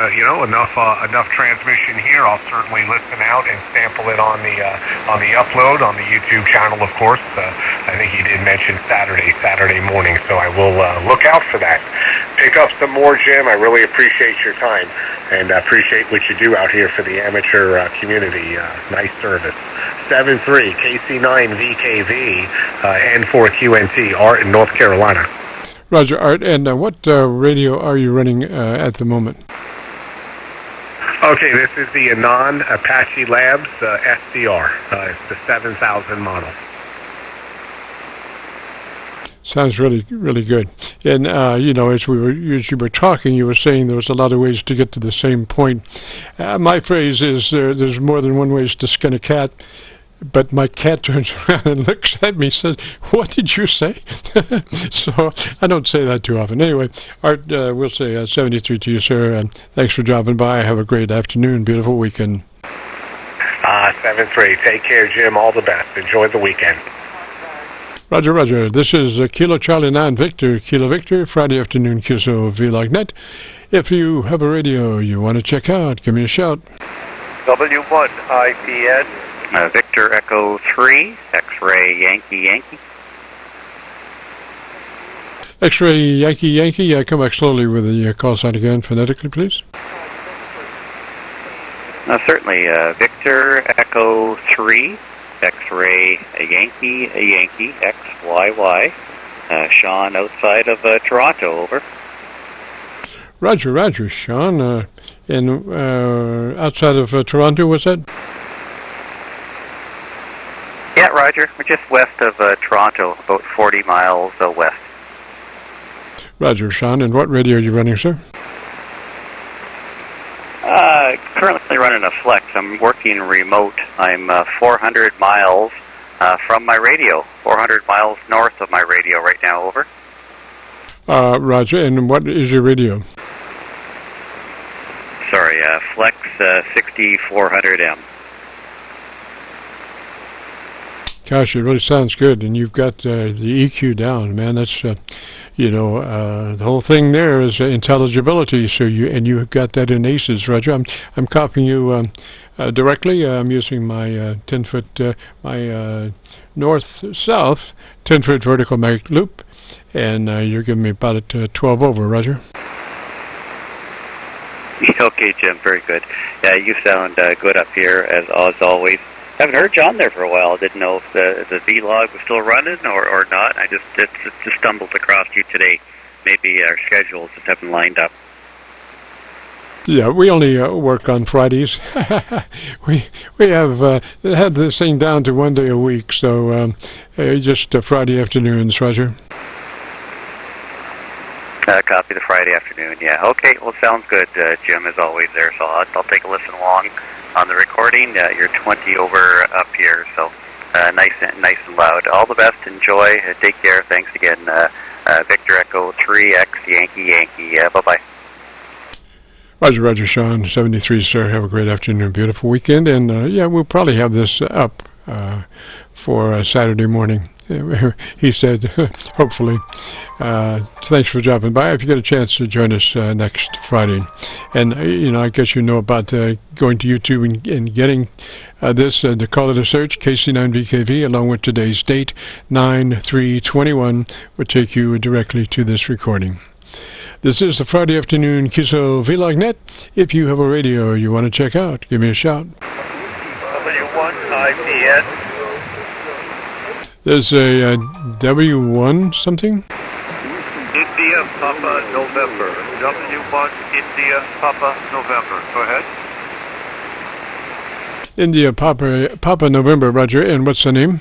Speaker 3: enough transmission here. I'll certainly listen out and sample it on the upload on the YouTube channel, of course. I think you did mention Saturday morning, so I will look out for that. Pick up some more, Jim. I really appreciate your time, and I appreciate what you do out here for the amateur community. Nice service. 73 KC9VKV N4QNT, Art in North Carolina.
Speaker 1: Roger, Art, and what radio are you running at the moment?
Speaker 3: Okay, this is the Anon Apache Labs SDR. It's the 7000 model.
Speaker 1: Sounds really, really good. And, as you were talking, you were saying there was a lot of ways to get to the same point. My phrase is there's more than one way to skin a cat. But my cat turns around and looks at me and says, "What did you say?" So I don't say that too often. Anyway, Art, we'll say 73 to you, sir. And thanks for dropping by. Have a great afternoon. Beautiful weekend.
Speaker 3: 73. Take care, Jim. All the best. Enjoy the weekend.
Speaker 1: Roger, Roger. This is Kilo Charlie 9 Victor, Kilo Victor, Friday afternoon QSO-VLOG net. If you have a radio you want to check out, give me a shout.
Speaker 5: W1 IPN.
Speaker 6: Victor Echo 3, X-Ray Yankee Yankee.
Speaker 1: X-Ray Yankee Yankee, come back slowly with the call sign again, phonetically, please.
Speaker 6: Certainly, Victor Echo 3, X-Ray Yankee XYY. Sean outside of Toronto, over.
Speaker 1: Roger, Roger, Sean. Outside of Toronto, was that?
Speaker 6: Yeah, Roger. We're just west of Toronto, about 40 miles west.
Speaker 1: Roger, Sean. And what radio are you running, sir?
Speaker 6: Currently running a Flex. I'm working remote. I'm 400 miles from my radio. 400 miles north of my radio right now, over.
Speaker 1: Roger. And what is your radio?
Speaker 6: Sorry, Flex 6400M.
Speaker 1: Gosh, it really sounds good, and you've got the EQ down, man. That's the whole thing there is intelligibility. So you've got that in ACES, Roger. I'm copying you directly. I'm using my 10-foot my north-south 10-foot vertical magnetic loop, and you're giving me about 12 over, Roger.
Speaker 6: Okay, Jim. Very good. Yeah, you sound good up here as always. Haven't heard you on there for a while. Didn't know if the vlog was still running or not. I just stumbled across you today. Maybe our schedules just haven't lined up.
Speaker 1: Yeah, we only work on Fridays. we have had this thing down to one day a week, so just Friday afternoons, Roger.
Speaker 6: Copy the Friday afternoon. Yeah. Okay. Well, sounds good, Jim. As always, there. So I'll take a listen along on the recording. You're 20 over up here, so nice and loud. All the best. Enjoy. Take care. Thanks again. Victor Echo 3X Yankee Yankee. Bye bye.
Speaker 1: Roger, Roger, Sean, 73, sir. Have a great afternoon, beautiful weekend. And, yeah, we'll probably have this up for Saturday morning. He said, hopefully. Thanks for dropping by. If you get a chance to join us next Friday. And, I guess you know about going to YouTube and getting this, to call it a search, KC9VKV, along with today's date, 9/3/21, will take you directly to this recording. This is the Friday afternoon QSO-VLOG net. If you have a radio you want to check out, give me a shout.
Speaker 5: W1IPN.
Speaker 1: There's a W1 something?
Speaker 5: India Papa November. W1 India Papa November. Go ahead.
Speaker 1: India Papa November, Roger. And what's the name?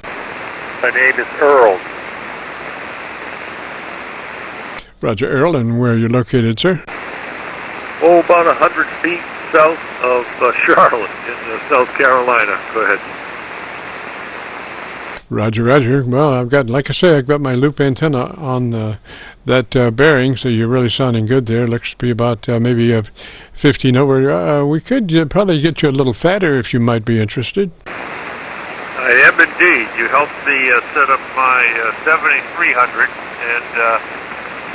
Speaker 5: My name is Earl.
Speaker 1: Roger, Earl. And where are you located, sir?
Speaker 5: Oh, about 100 feet south of Charlotte in South Carolina. Go ahead.
Speaker 1: Roger, Roger. Well, I've got my loop antenna on that bearing, so you're really sounding good there. Looks to be about maybe 15 over. We could probably get you a little fatter if you might be interested.
Speaker 5: I am indeed. You helped me set up my 7300, and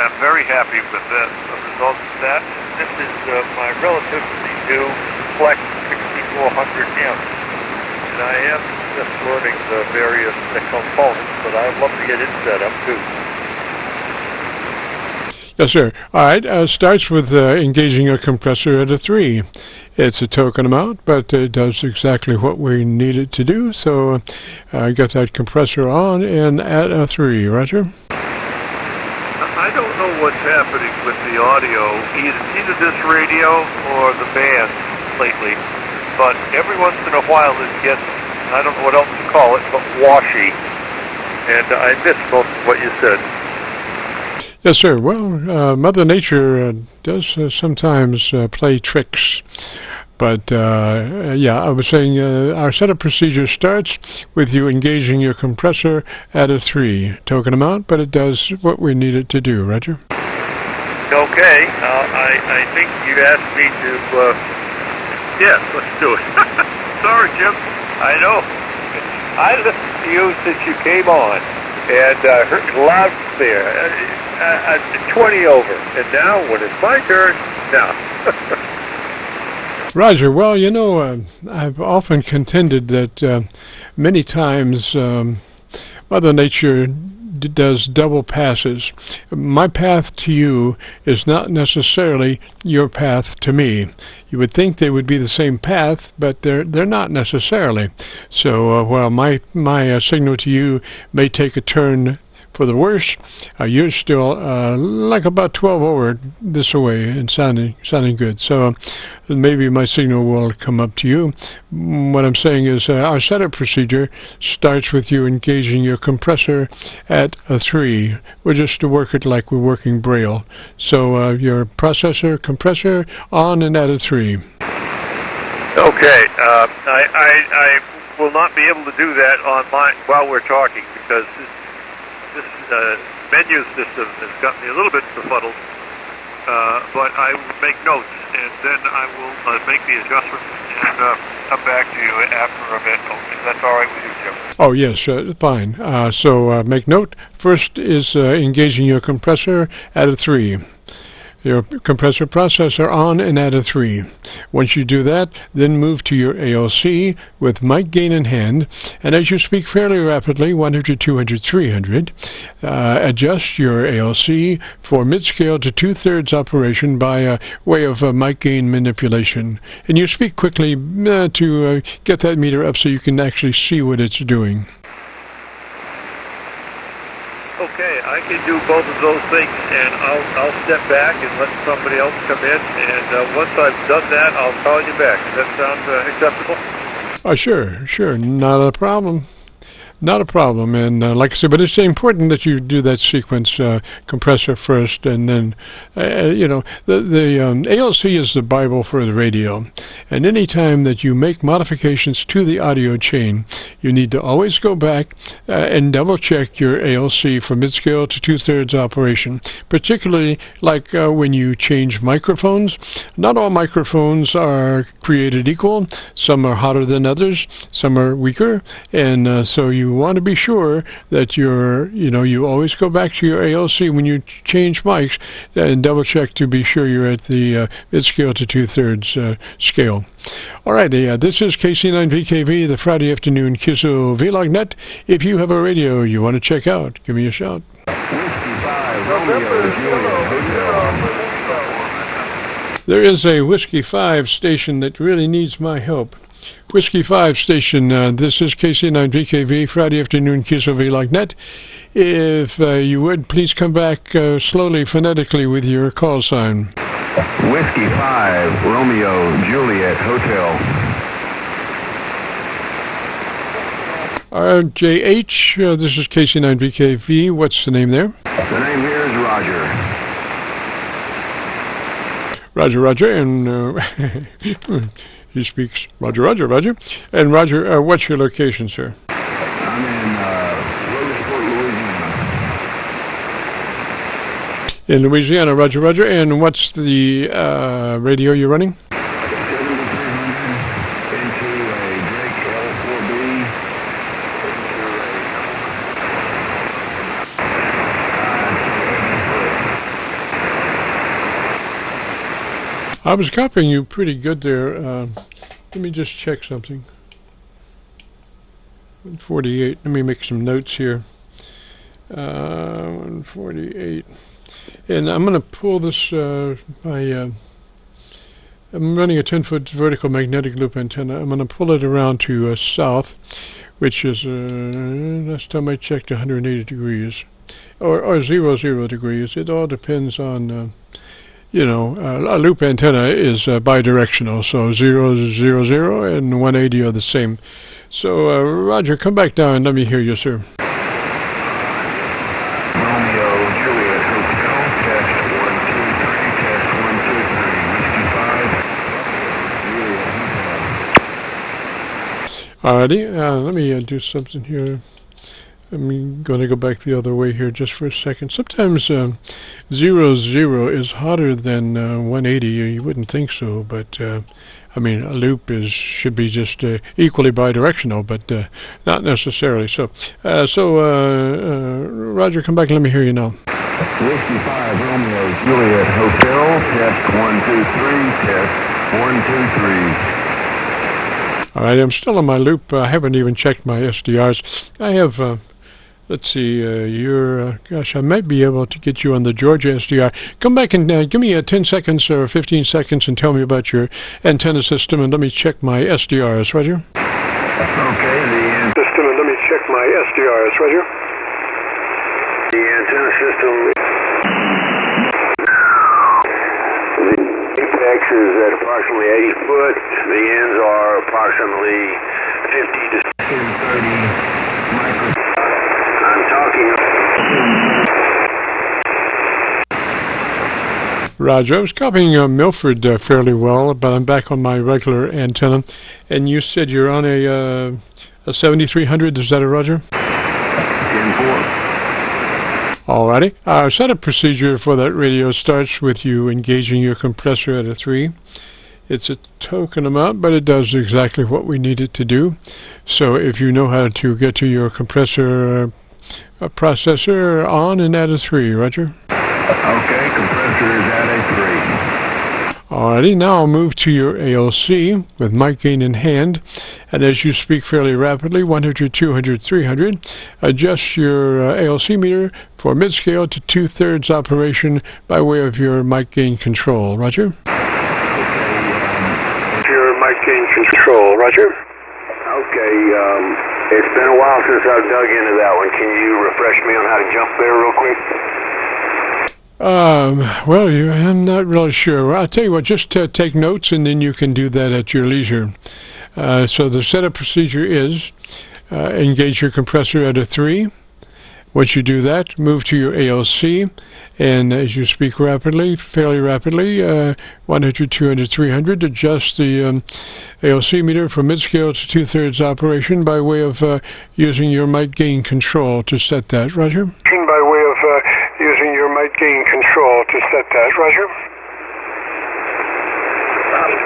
Speaker 5: I'm very happy with the results of that. This is my relatively new Flex 6400M, and I am just learning the various components, but I'd love to get it set up too.
Speaker 1: Yes, sir. All right. Starts with engaging a compressor at a 3. It's a token amount, but it does exactly what we need it to do. So get that compressor on and at a 3. Roger.
Speaker 5: I don't know what's happening with the audio, either this radio or the band lately, but every once in a while it gets, I don't know what else to call it, but washy. And I missed most of what you said.
Speaker 1: Yes, sir. Well, Mother Nature does sometimes play tricks. But, yeah, I was saying our setup procedure starts with you engaging your compressor at a 3 token amount, but it does what we need it to do. Roger?
Speaker 5: Okay. I think you asked me to, yes, let's do it. Sorry, Jim. I know. I listened to you since you came on, and heard loud and clear. 20 over. And now, when it's my turn, now.
Speaker 1: Roger. Well, I've often contended that many times Mother Nature does double passes. My path to you is not necessarily your path to me. You would think they would be the same path, but they're not necessarily. So while my signal to you may take a turn for the worse, you're still like about 12 over this way and sounding good. So maybe my signal will come up to you. What I'm saying is our setup procedure starts with you engaging your compressor at a 3. We're just to work it like we're working Braille. So your processor, compressor on and at a 3.
Speaker 5: Okay. I will not be able to do that online while we're talking because this menu system has got me a little bit befuddled, but I will make notes, and then I will make the adjustments and come back to you after a bit. If that's all right with you, Jim.
Speaker 1: Oh, yes, fine. So make note. First is engaging your compressor at a 3. Your compressor processor on and at a 3. Once you do that, then move to your ALC with mic gain in hand, and as you speak fairly rapidly, 100, 200, 300, adjust your ALC for mid-scale to 2/3 operation by way of mic gain manipulation. And you speak quickly to get that meter up so you can actually see what it's doing.
Speaker 5: Okay, I can do both of those things, and I'll step back and let somebody else come in, and once I've done that, I'll call you back. Does that sound acceptable?
Speaker 1: Sure, not a problem. Not a problem, and like I said, but it's important that you do that sequence compressor first, and then, the ALC is the Bible for the radio, and any time that you make modifications to the audio chain, you need to always go back and double-check your ALC from mid-scale to two-thirds operation, particularly like when you change microphones. Not all microphones are created equal. Some are hotter than others, some are weaker, and so you want to be sure that you always go back to your ALC when you change mics and double check to be sure you're at the mid-scale to two-thirds scale. All right, this is KC9VKV, the Friday afternoon QSO-VLOG net. If you have a radio you want to check out, give me a shout. There is a Whiskey 5 station that really needs my help. Whiskey 5 station, this is KC9VKV, Friday afternoon QSO-VLOG net. If you would, please come back slowly, phonetically with your call sign.
Speaker 7: Whiskey 5, Romeo, Juliet, Hotel.
Speaker 1: RJH, this is KC9VKV. What's the name there?
Speaker 7: The name here is Roger.
Speaker 1: Roger, and he speaks Roger. And Roger, what's your location, sir?
Speaker 7: I'm in Logansport, Louisiana.
Speaker 1: In Louisiana, Roger. And what's the radio you're running?
Speaker 7: 7300 into a Drake L4B.
Speaker 1: I was copying you pretty good there. Let me just check something. 148. Let me make some notes here. 148. And I'm going to pull this, I'm running a 10-foot vertical magnetic loop antenna. I'm going to pull it around to south, which is, last time I checked, 180 degrees. Or 00 degrees. It all depends on, a loop antenna is bidirectional, so 0, 0, 0, and 180 are the same. So, Roger, come back now and let me hear you, sir.
Speaker 7: Romeo, Juliet, Hotel, test 1, 2, 3, test 1, 2, 3, Whiskey 5, Juliet, Hotel.
Speaker 1: Alrighty, let me do something here. I'm going to go back the other way here just for a second. Sometimes 0, 0 is hotter than 180. You wouldn't think so, but a loop should be just equally bidirectional, but not necessarily. So, Roger, come back and let me hear you now.
Speaker 7: Whiskey 5, Romeo, Juliet, Hotel, test 1, 2, 3, test 1, 2, 3.
Speaker 1: All right, I'm still on my loop. I haven't even checked my SDRs. I have, let's see, I might be able to get you on the Georgia SDR. Come back and give me 10 seconds or 15 seconds and tell me about your antenna system, and let me check my SDRs, Roger.
Speaker 7: Okay, the
Speaker 2: System, and let me check my SDRs, Roger.
Speaker 7: The antenna system. The apex is at approximately 80 foot. The ends are approximately 50 to 30 microns. I'm talking.
Speaker 1: Roger, I was copying Milford fairly well, but I'm back on my regular antenna. And you said you're on a 7300, is that a Roger?
Speaker 7: 10-4.
Speaker 1: Alrighty. Our setup procedure for that radio starts with you engaging your compressor at a 3. It's a token amount, but it does exactly what we need it to do. So if you know how to get to your compressor processor on and at a 3, Roger.
Speaker 7: Okay, compressor is at a 3.
Speaker 1: Alrighty, now I'll move to your ALC with mic gain in hand, and as you speak fairly rapidly, 100, 200, 300, adjust your ALC meter for mid-scale to 2/3 operation by way of your mic gain control. Roger?
Speaker 2: Your mic gain control, Roger.
Speaker 7: Okay, it's been a while since I've dug into that one. Can you refresh me on how to jump there real quick?
Speaker 1: I'm not really sure. I'll tell you what, just take notes and then you can do that at your leisure. So the setup procedure is engage your compressor at a 3. Once you do that, move to your ALC, and as you speak rapidly, fairly rapidly, 100, 200, 300, adjust the ALC meter from mid-scale to 2/3 operation by way of using your mic gain control to set that. Roger?
Speaker 2: By way of using your mic gain control to set that. Roger?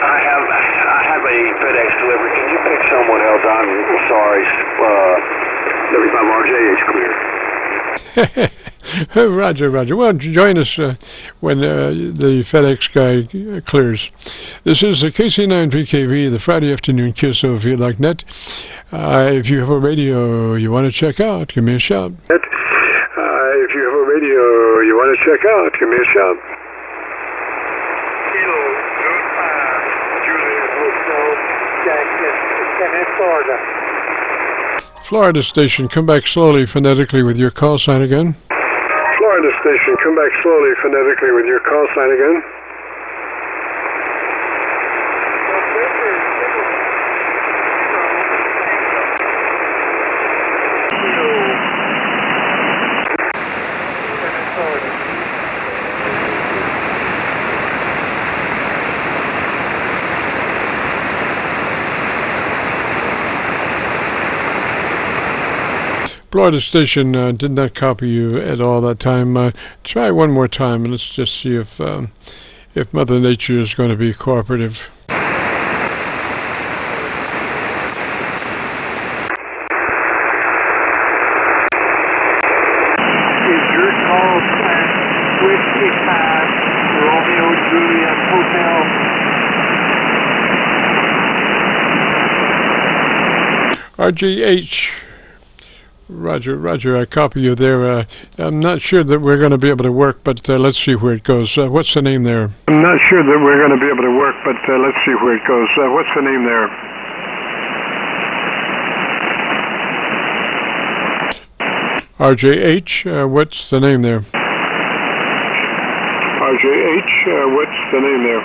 Speaker 7: I have a FedEx delivery. Can you pick someone else? I'm sorry. 35 RJH clear.
Speaker 1: Roger, Roger. Well, join us when the FedEx guy clears. This is the KC9VKV, the Friday afternoon QSO-VLOG net. If you have a radio you want to check out, give me a shout.
Speaker 2: If you have a radio you want to check out, give me a shout. Kilo, Juliet Hotel, Jackson, Florida.
Speaker 1: Florida station, come back slowly phonetically with your call sign again.
Speaker 2: Florida station, come back slowly phonetically with your call sign again.
Speaker 1: Florida station did not copy you at all that time. Try one more time and let's just see if Mother Nature is going to be cooperative.
Speaker 3: Is your call sign Whiskey 5, Romeo Juliet Hotel?
Speaker 1: RGH. Roger, Roger, I copy you there. I'm not sure that we're going to be able to work, but let's see where it goes. What's the name there?
Speaker 2: I'm not sure that we're going to be able to work, but let's see where it goes. What's the name there?
Speaker 1: RJH, what's the name there?
Speaker 2: RJH, what's the name there?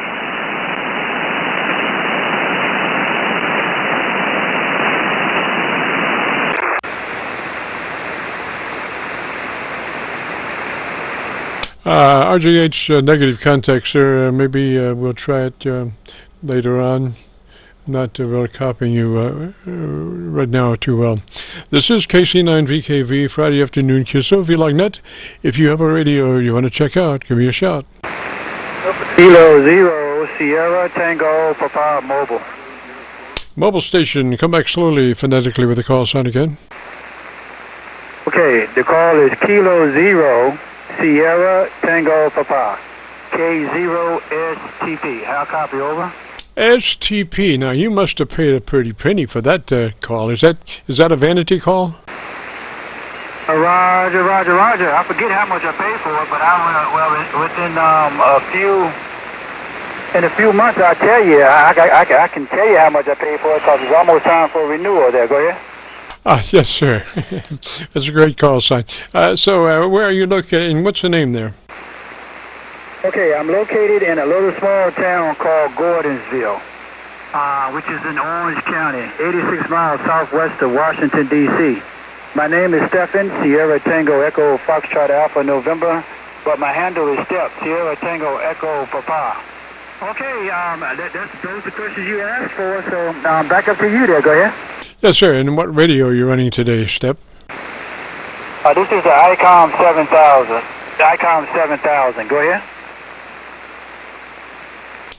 Speaker 1: RGH, negative contact, sir. Maybe we'll try it later on. Not really copying you right now too well. This is KC9VKV, Friday afternoon QSO-VLOG net. If you have a radio you want to check out, give me a shout.
Speaker 3: Kilo 0, Sierra Tango Papa Mobile.
Speaker 1: Mobile station, come back slowly phonetically with the call sign again.
Speaker 3: Okay, the call is Kilo 0, Sierra Tango Papa, K0STP. How copy, over?
Speaker 1: STP. Now you must have paid a pretty penny for that call. Is that a vanity call?
Speaker 3: Roger, Roger, Roger. I forget how much I paid for it, but within in a few months, I'll tell you. I can tell you how much I paid for it because it's almost time for renewal. There, go ahead.
Speaker 1: Yes, sir. That's a great call sign. So where are you located, and what's the name there?
Speaker 3: Okay, I'm located in a little small town called Gordonsville, which is in Orange County, 86 miles southwest of Washington, D.C. My name is Stephen, Sierra Tango Echo Foxtrot Alpha November, but my handle is Step, Sierra Tango Echo Papa. Okay, those are the questions you asked for, so back up to you there, go ahead.
Speaker 1: Yes, sir. And what radio are you running today, Step?
Speaker 3: This is the ICOM 7000. The ICOM 7000. Go ahead.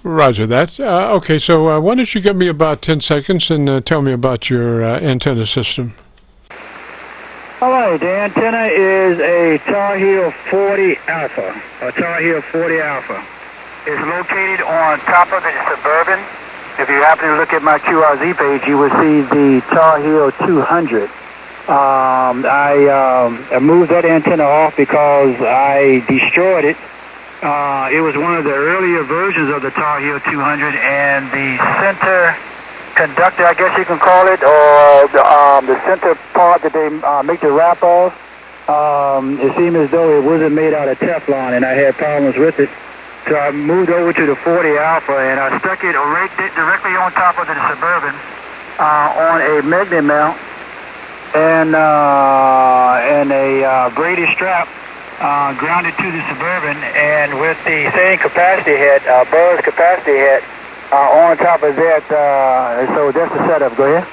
Speaker 1: Roger that. Okay, so why don't you give me about 10 seconds and tell me about your antenna system.
Speaker 3: All right, the antenna is a Tar Heel 40 Alpha. A Tar Heel 40 Alpha. It's located on top of the Suburban. If you happen to look at my QRZ page, you will see the Tar Heel 200. I moved that antenna off because I destroyed it. It was one of the earlier versions of the Tar Heel 200, and the center conductor, I guess you can call it, or the center part that they make the wrap of, it seemed as though it wasn't made out of Teflon, and I had problems with it. So I moved over to the 40 Alpha, and I stuck it right directly on top of the Suburban on a magnet mount. and a braided strap grounded to the Suburban, and with the same capacity head, Buzz capacity head, on top of that. So that's the setup. Go ahead.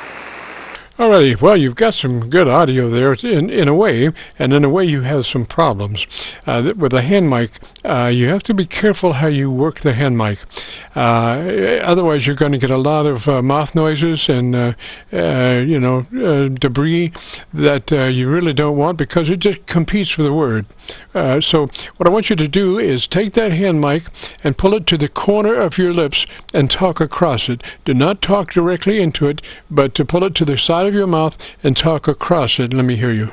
Speaker 1: Alrighty, well, you've got some good audio there in a way, and in a way you have some problems. With a hand mic, you have to be careful how you work the hand mic. Otherwise, you're going to get a lot of mouth noises and, debris that you really don't want because it just competes with the word. So what I want you to do is take that hand mic and pull it to the corner of your lips and talk across it. Do not talk directly into it, but to pull it to the side of your mouth and talk across it. Let me hear you.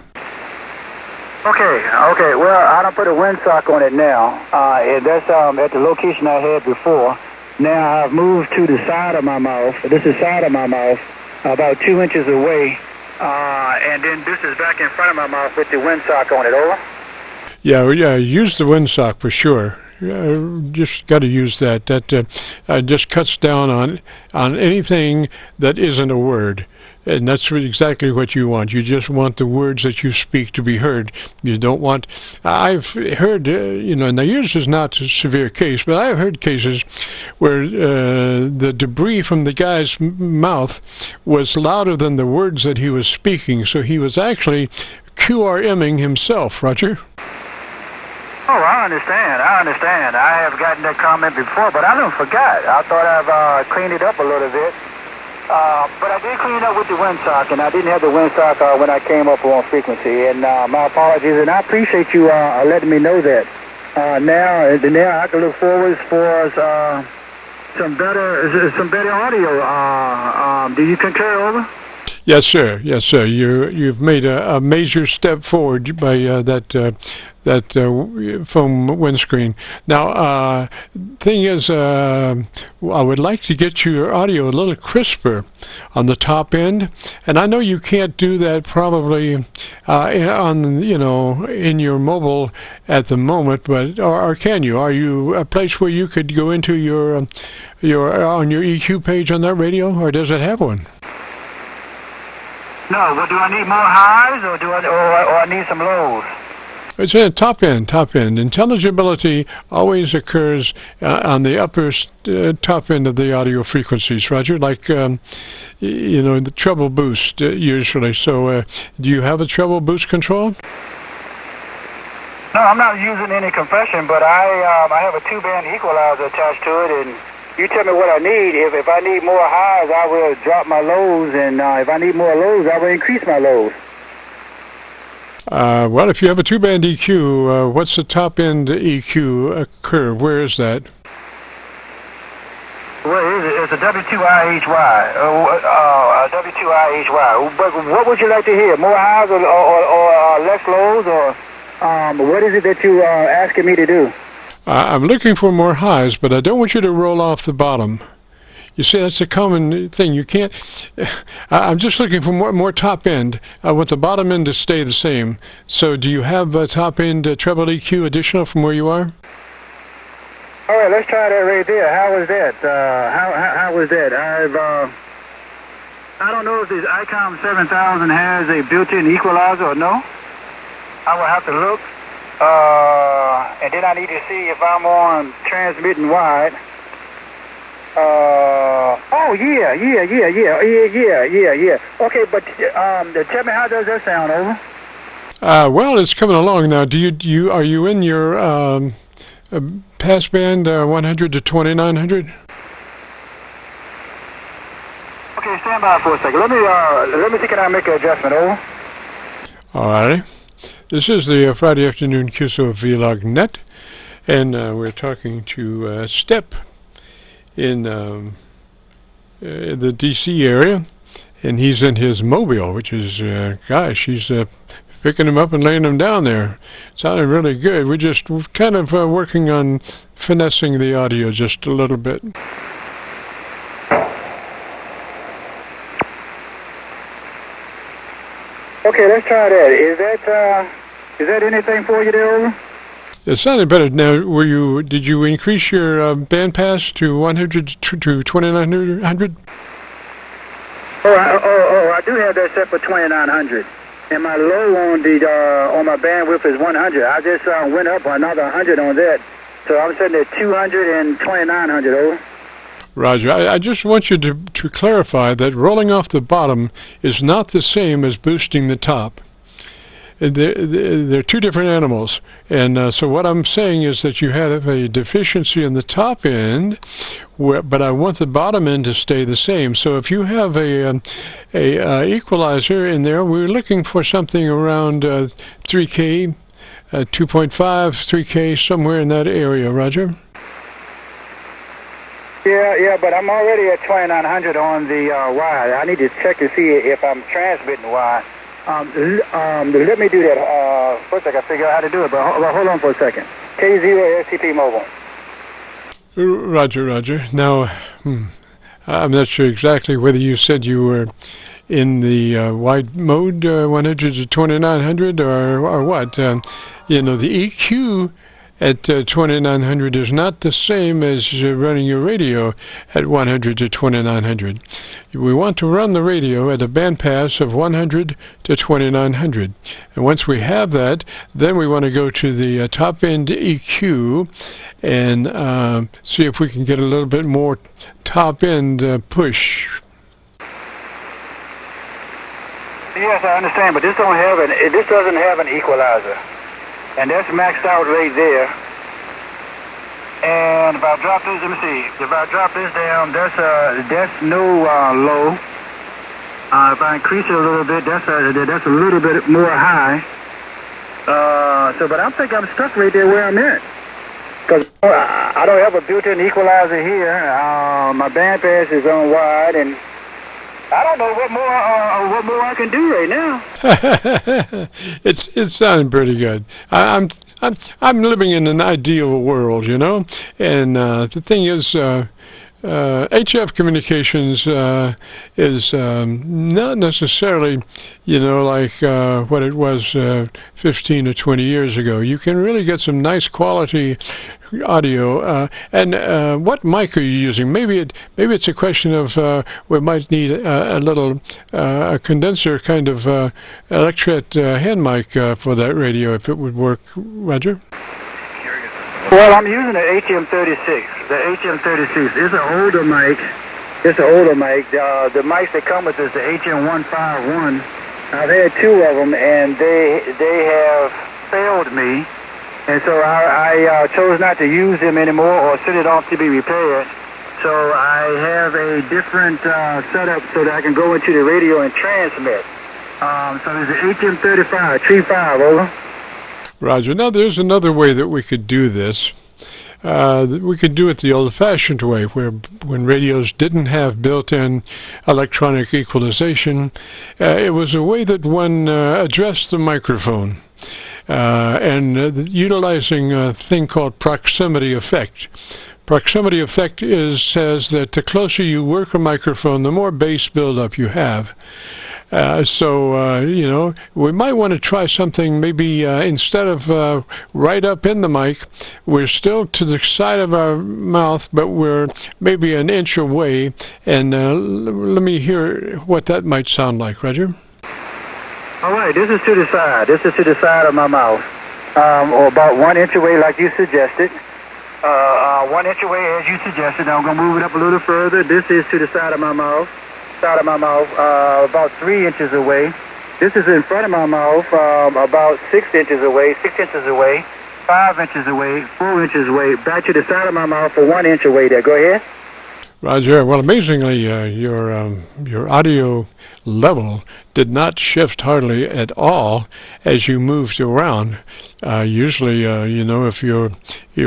Speaker 3: Okay. Well, I don't put a windsock on it now. That's at the location I had before. Now I've moved to the side of my mouth. This is side of my mouth, about 2 inches away. And then this is back in front of my mouth with the windsock on it. Over?
Speaker 1: Yeah, use the windsock for sure. Just got to use that. That just cuts down on anything that isn't a word. And that's exactly what you want. You just want the words that you speak to be heard. You don't want... I've heard, now yours is not a severe case, but I've heard cases where the debris from the guy's mouth was louder than the words that he was speaking, so he was actually QRMing himself, Roger.
Speaker 3: Oh, I understand. I have gotten that comment before, but I don't forgot. I thought I've cleaned it up a little bit. But I did clean it up with the windsock, and I didn't have the windsock when I came up on frequency. And my apologies, and I appreciate you letting me know that. Now I can look forward for some better audio. Do you concur? Over?
Speaker 1: Yes, sir. You've made a major step forward by that foam windscreen. Now, thing is, I would like to get your audio a little crisper on the top end, and I know you can't do that probably in your mobile at the moment, but or can you? Are you a place where you could go into your on your EQ page on that radio, or does it have one?
Speaker 3: No, but do I need more highs, or I need some lows?
Speaker 1: It's a top end. Intelligibility always occurs on the upper top end of the audio frequencies, Roger, like, the treble boost usually. So do you have a treble boost control?
Speaker 3: No, I'm not using any compression, but I have a 2-band equalizer attached to it, and you tell me what I need. If I need more highs, I will drop my lows, and if I need more lows, I will increase my lows.
Speaker 1: Well, if you have a 2-band EQ, what's the top-end EQ curve? Where is that?
Speaker 3: Where is it? It's a W2IHY. W2IHY. But what would you like to hear? More highs or less lows? Or what is it that you are asking me to do?
Speaker 1: I'm looking for more highs, but I don't want you to roll off the bottom. You see, that's a common thing. You can't... I'm just looking for more top end. I want the bottom end to stay the same. So do you have a top end treble EQ additional from where you are?
Speaker 3: All right, let's try that right there. How was that? How was that? I don't know if this ICOM 7000 has a built-in equalizer or no. I will have to look. And then I need to see if I'm on transmitting wide. Yeah. Okay, but tell me, how does that sound? Over.
Speaker 1: Well, it's coming along now. Are you in your passband 100 to 2900?
Speaker 3: Okay, stand by for a second. Let me see, can I make an adjustment? Over.
Speaker 1: All righty. This is the Friday afternoon QSO-VLOG net, and we're talking to Step in the D.C. area, and he's in his mobile, which is, he's picking him up and laying him down there. Sounded really good. We're just kind of working on finessing the audio just a little bit.
Speaker 3: Okay, let's try that. Is that anything for you there, over?
Speaker 1: It sounded better. Now, did you increase your bandpass to 100 to 2900?
Speaker 3: I do have that set for 2900.
Speaker 8: and my low on my bandwidth is 100. I just went up another 100 on that, so I'm sitting at 200 and 2900. Over.
Speaker 1: Roger. I just want you to clarify that rolling off the bottom is not the same as boosting the top. They're two different animals, and so what I'm saying is that you have a deficiency in the top end, but I want the bottom end to stay the same. So if you have a equalizer in there, we're looking for something around 3K, 2.5, 3K, somewhere in that area. Roger.
Speaker 8: Yeah, but I'm already at 2900 on the wide. I need to check to see if I'm transmitting wide. Let me do that. First I got to figure out how to do it, but hold on for a second. K0 SCP mobile.
Speaker 1: Roger. Now, I'm not sure exactly whether you said you were in the wide mode, 100 to 2900, or what. The EQ at 2900 is not the same as running your radio at 100 to 2900. We want to run the radio at a bandpass of 100 to 2900. And once we have that, then we want to go to the top end EQ and see if we can get a little bit more top end push.
Speaker 8: Yes, I understand, but this doesn't have an equalizer. And that's maxed out right there. And if I drop this, let me see. If I drop this down, that's no low. If I increase it a little bit, that's a little bit more high. But I think I'm stuck right there where I'm at. Because I don't have a built-in equalizer here. My bandpass is on wide, and I don't know what more I can do right now.
Speaker 1: It's sounding pretty good. I'm living in an ideal world, And the thing is, HF communications is not necessarily, like what it was 15 or 20 years ago. You can really get some nice quality audio. And what mic are you using? Maybe it's a question of we might need a little condenser kind of electret hand mic for that radio if it would work. Roger?
Speaker 8: Well, I'm using the HM36. The HM36 is an older mic. The mics that come with this, the HM151. I've had two of them, and they have failed me. And so I chose not to use them anymore or send it off to be repaired. So I have a different setup so that I can go into the radio and transmit. So there's the HM35, Tree 5, over.
Speaker 1: Roger. Now, there's another way that we could do this. We could do it the old-fashioned way, where when radios didn't have built-in electronic equalization, it was a way that one addressed the microphone. And utilizing a thing called proximity effect. Proximity effect says that the closer you work a microphone, the more bass buildup you have. We might want to try something maybe instead of right up in the mic, we're still to the side of our mouth, but we're maybe an inch away. And let me hear what that might sound like, Roger.
Speaker 8: All right, this is to the side. This is to the side of my mouth, or about 1 inch away like you suggested. 1 inch away as you suggested. Now I'm going to move it up a little further. This is to the side of my mouth. About 3 inches away. This is in front of my mouth, about 6 inches away, 6 inches away, 5 inches away, 4 inches away, back to the side of my mouth for 1 inch away there. Go ahead.
Speaker 1: Roger. Well, amazingly, your audio level did not shift hardly at all as you moved around. Usually, if you're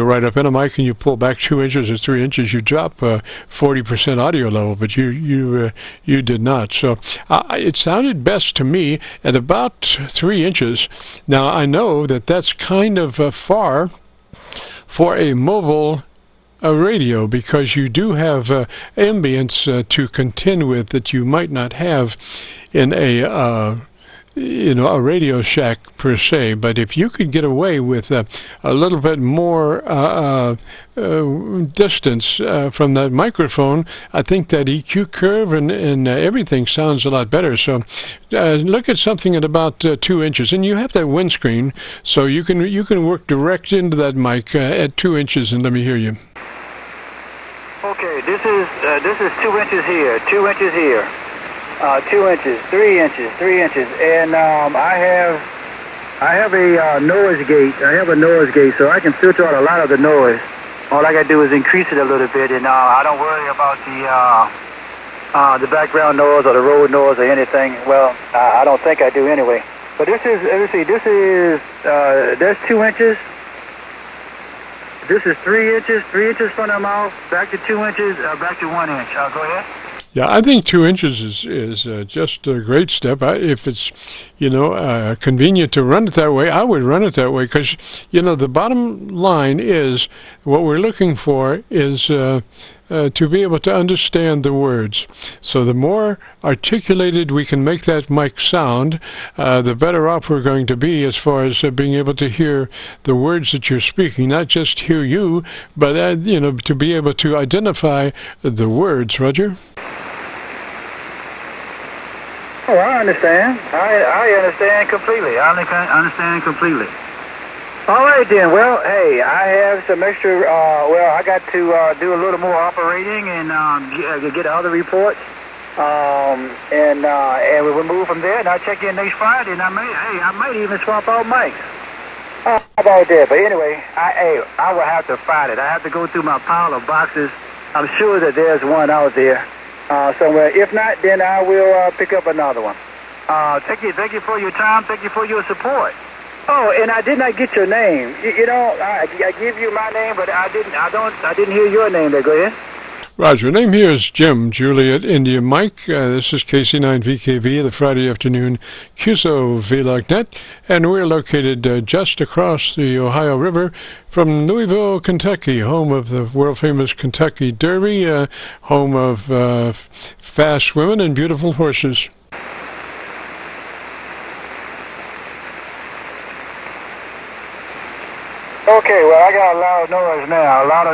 Speaker 1: right up in a mic and you pull back 2 inches or 3 inches, you drop 40% audio level, but you did not. So it sounded best to me at about 3 inches. Now, I know that that's kind of far for a mobile radio, because you do have ambience to contend with that you might not have in a a Radio Shack per se, but if you could get away with a little bit more distance from that microphone, I think that EQ curve and everything sounds a lot better. So look at something at about 2 inches, and you have that windscreen, so you can work direct into that mic at 2 inches, and let me hear you.
Speaker 8: Okay, this is 2 inches here, 2 inches here, 2 inches, 3 inches, 3 inches, and I have a noise gate. I have a noise gate, so I can filter out a lot of the noise. All I gotta do is increase it a little bit, and I don't worry about the background noise or the road noise or anything. Well, I don't think I do anyway. But this is, let me see, that's 2 inches. This is 3 inches, 3 inches from the mouth, back to 2 inches, back to 1 inch. Go ahead.
Speaker 1: Yeah, I think 2 inches is just a great step. If it's, convenient to run it that way, I would run it that way because, the bottom line is what we're looking for is to be able to understand the words. So the more articulated we can make that mic sound, the better off we're going to be as far as being able to hear the words that you're speaking, not just hear you, but, to be able to identify the words. Roger?
Speaker 8: Oh, I understand. I understand completely. I understand completely. All right, then. Well, hey, I have some extra, I got to do a little more operating and get other reports. And we'll move from there, and I'll check in next Friday, and I might even swap out mics. How about that? But anyway, I will have to find it. I have to go through my pile of boxes. I'm sure that there's one out there somewhere. If not, then I will pick up another one. Thank you for your time. Thank you for your support. Oh, and I did not get your name. I give you my name, but I didn't hear your name there. Go ahead.
Speaker 1: Roger. Name here is Jim, Juliet, India, Mike. This is KC9VKV, the Friday afternoon QSO-VLOG net, and we're located just across the Ohio River from Louisville, Kentucky, home of the world-famous Kentucky Derby, home of fast women and beautiful horses.
Speaker 8: Okay, well, I got a lot of noise now, a lot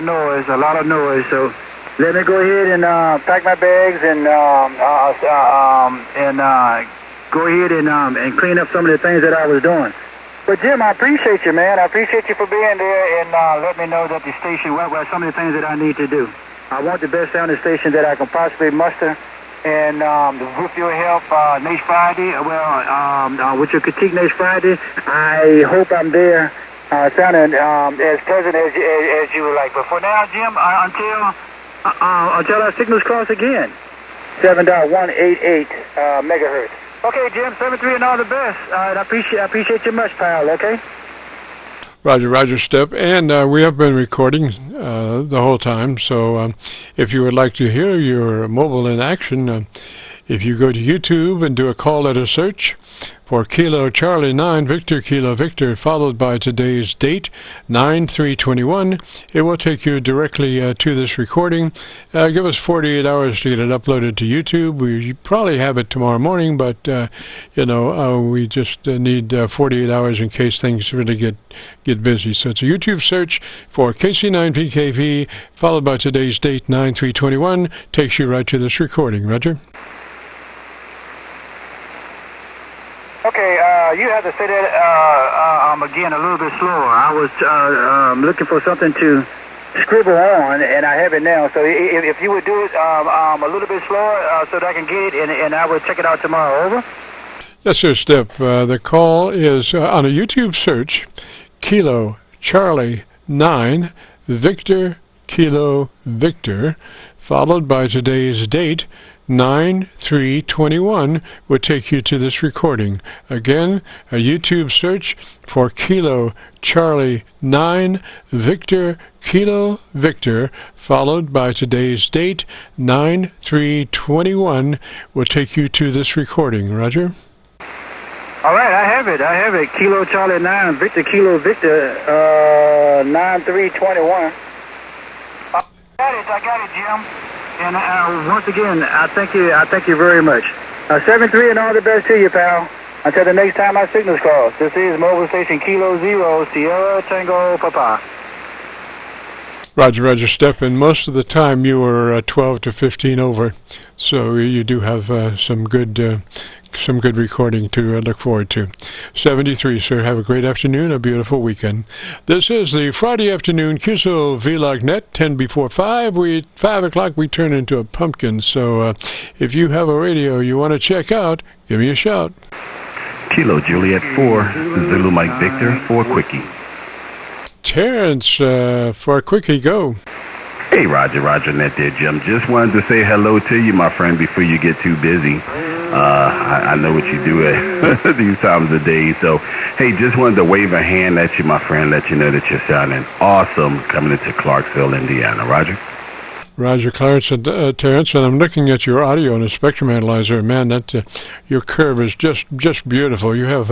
Speaker 8: of noise, so let me go ahead and pack my bags and go ahead and clean up some of the things that I was doing. But Jim, I appreciate you, man. I appreciate you for being there and let me know that the station, what some of the things that I need to do. I want the best sounding station that I can possibly muster, and with your help next Friday, with your critique next Friday, I hope I'm there. Sounding as pleasant as you would like. But for now, Jim, until our signals cross again, 7.188 megahertz. Okay, Jim, 7.3 and all the best. I appreciate you much, pal. Okay.
Speaker 1: Roger, Step. And we have been recording the whole time. So if you would like to hear your mobile in action, if you go to YouTube and do a call letter search for Kilo Charlie 9 Victor Kilo Victor followed by today's date 9/3/21, it will take you directly to this recording. Give us 48 hours to get it uploaded to YouTube. We probably have it tomorrow morning, but we just need 48 hours in case things really get busy. So it's a YouTube search for KC9VKV followed by today's date 9/3/21, takes you right to this recording. Roger.
Speaker 8: Okay, you have to say that again a little bit slower. I was looking for something to scribble on, and I have it now. So if you would do it a little bit slower so that I can get it, and I will check it out tomorrow. Over.
Speaker 1: Yes, sir, Step. The call is on a YouTube search, Kilo Charlie 9 Victor Kilo Victor, followed by today's date 9/3/21 would take you to this recording. Again, a YouTube search for Kilo Charlie 9 Victor Kilo Victor followed by today's date 9/3/21 will take you to this recording. Roger.
Speaker 8: All right, I have it. Kilo Charlie 9 Victor Kilo Victor 9/3/21. I got it, Jim. And once again, I thank you very much. 7-3 and all the best to you, pal. Until the next time our signals cross, this is Mobile Station Kilo Zero, Sierra Tango Papa.
Speaker 1: Roger, Roger, Stephen. Most of the time you were 12 to 15 over, so you do have some good recording to look forward to. 73, sir. Have a great afternoon, a beautiful weekend. This is the Friday afternoon QSO-VLOG net, 10 before 5. 5 o'clock we turn into a pumpkin, so if you have a radio you want to check out, give me a shout.
Speaker 9: Kilo Juliet 4, Zulu Mike Victor, 4 Quickie.
Speaker 1: Terrence, for a quickie, go.
Speaker 9: Hey, Roger, net there, Jim. Just wanted to say hello to you, my friend, before you get too busy. I know what you do at these times of day. So, hey, just wanted to wave a hand at you, my friend, let you know that you're sounding awesome coming into Clarksville, Indiana. Roger?
Speaker 1: Roger, Clarence, and Terrence, and I'm looking at your audio in a spectrum analyzer. Man, that your curve is just beautiful. You have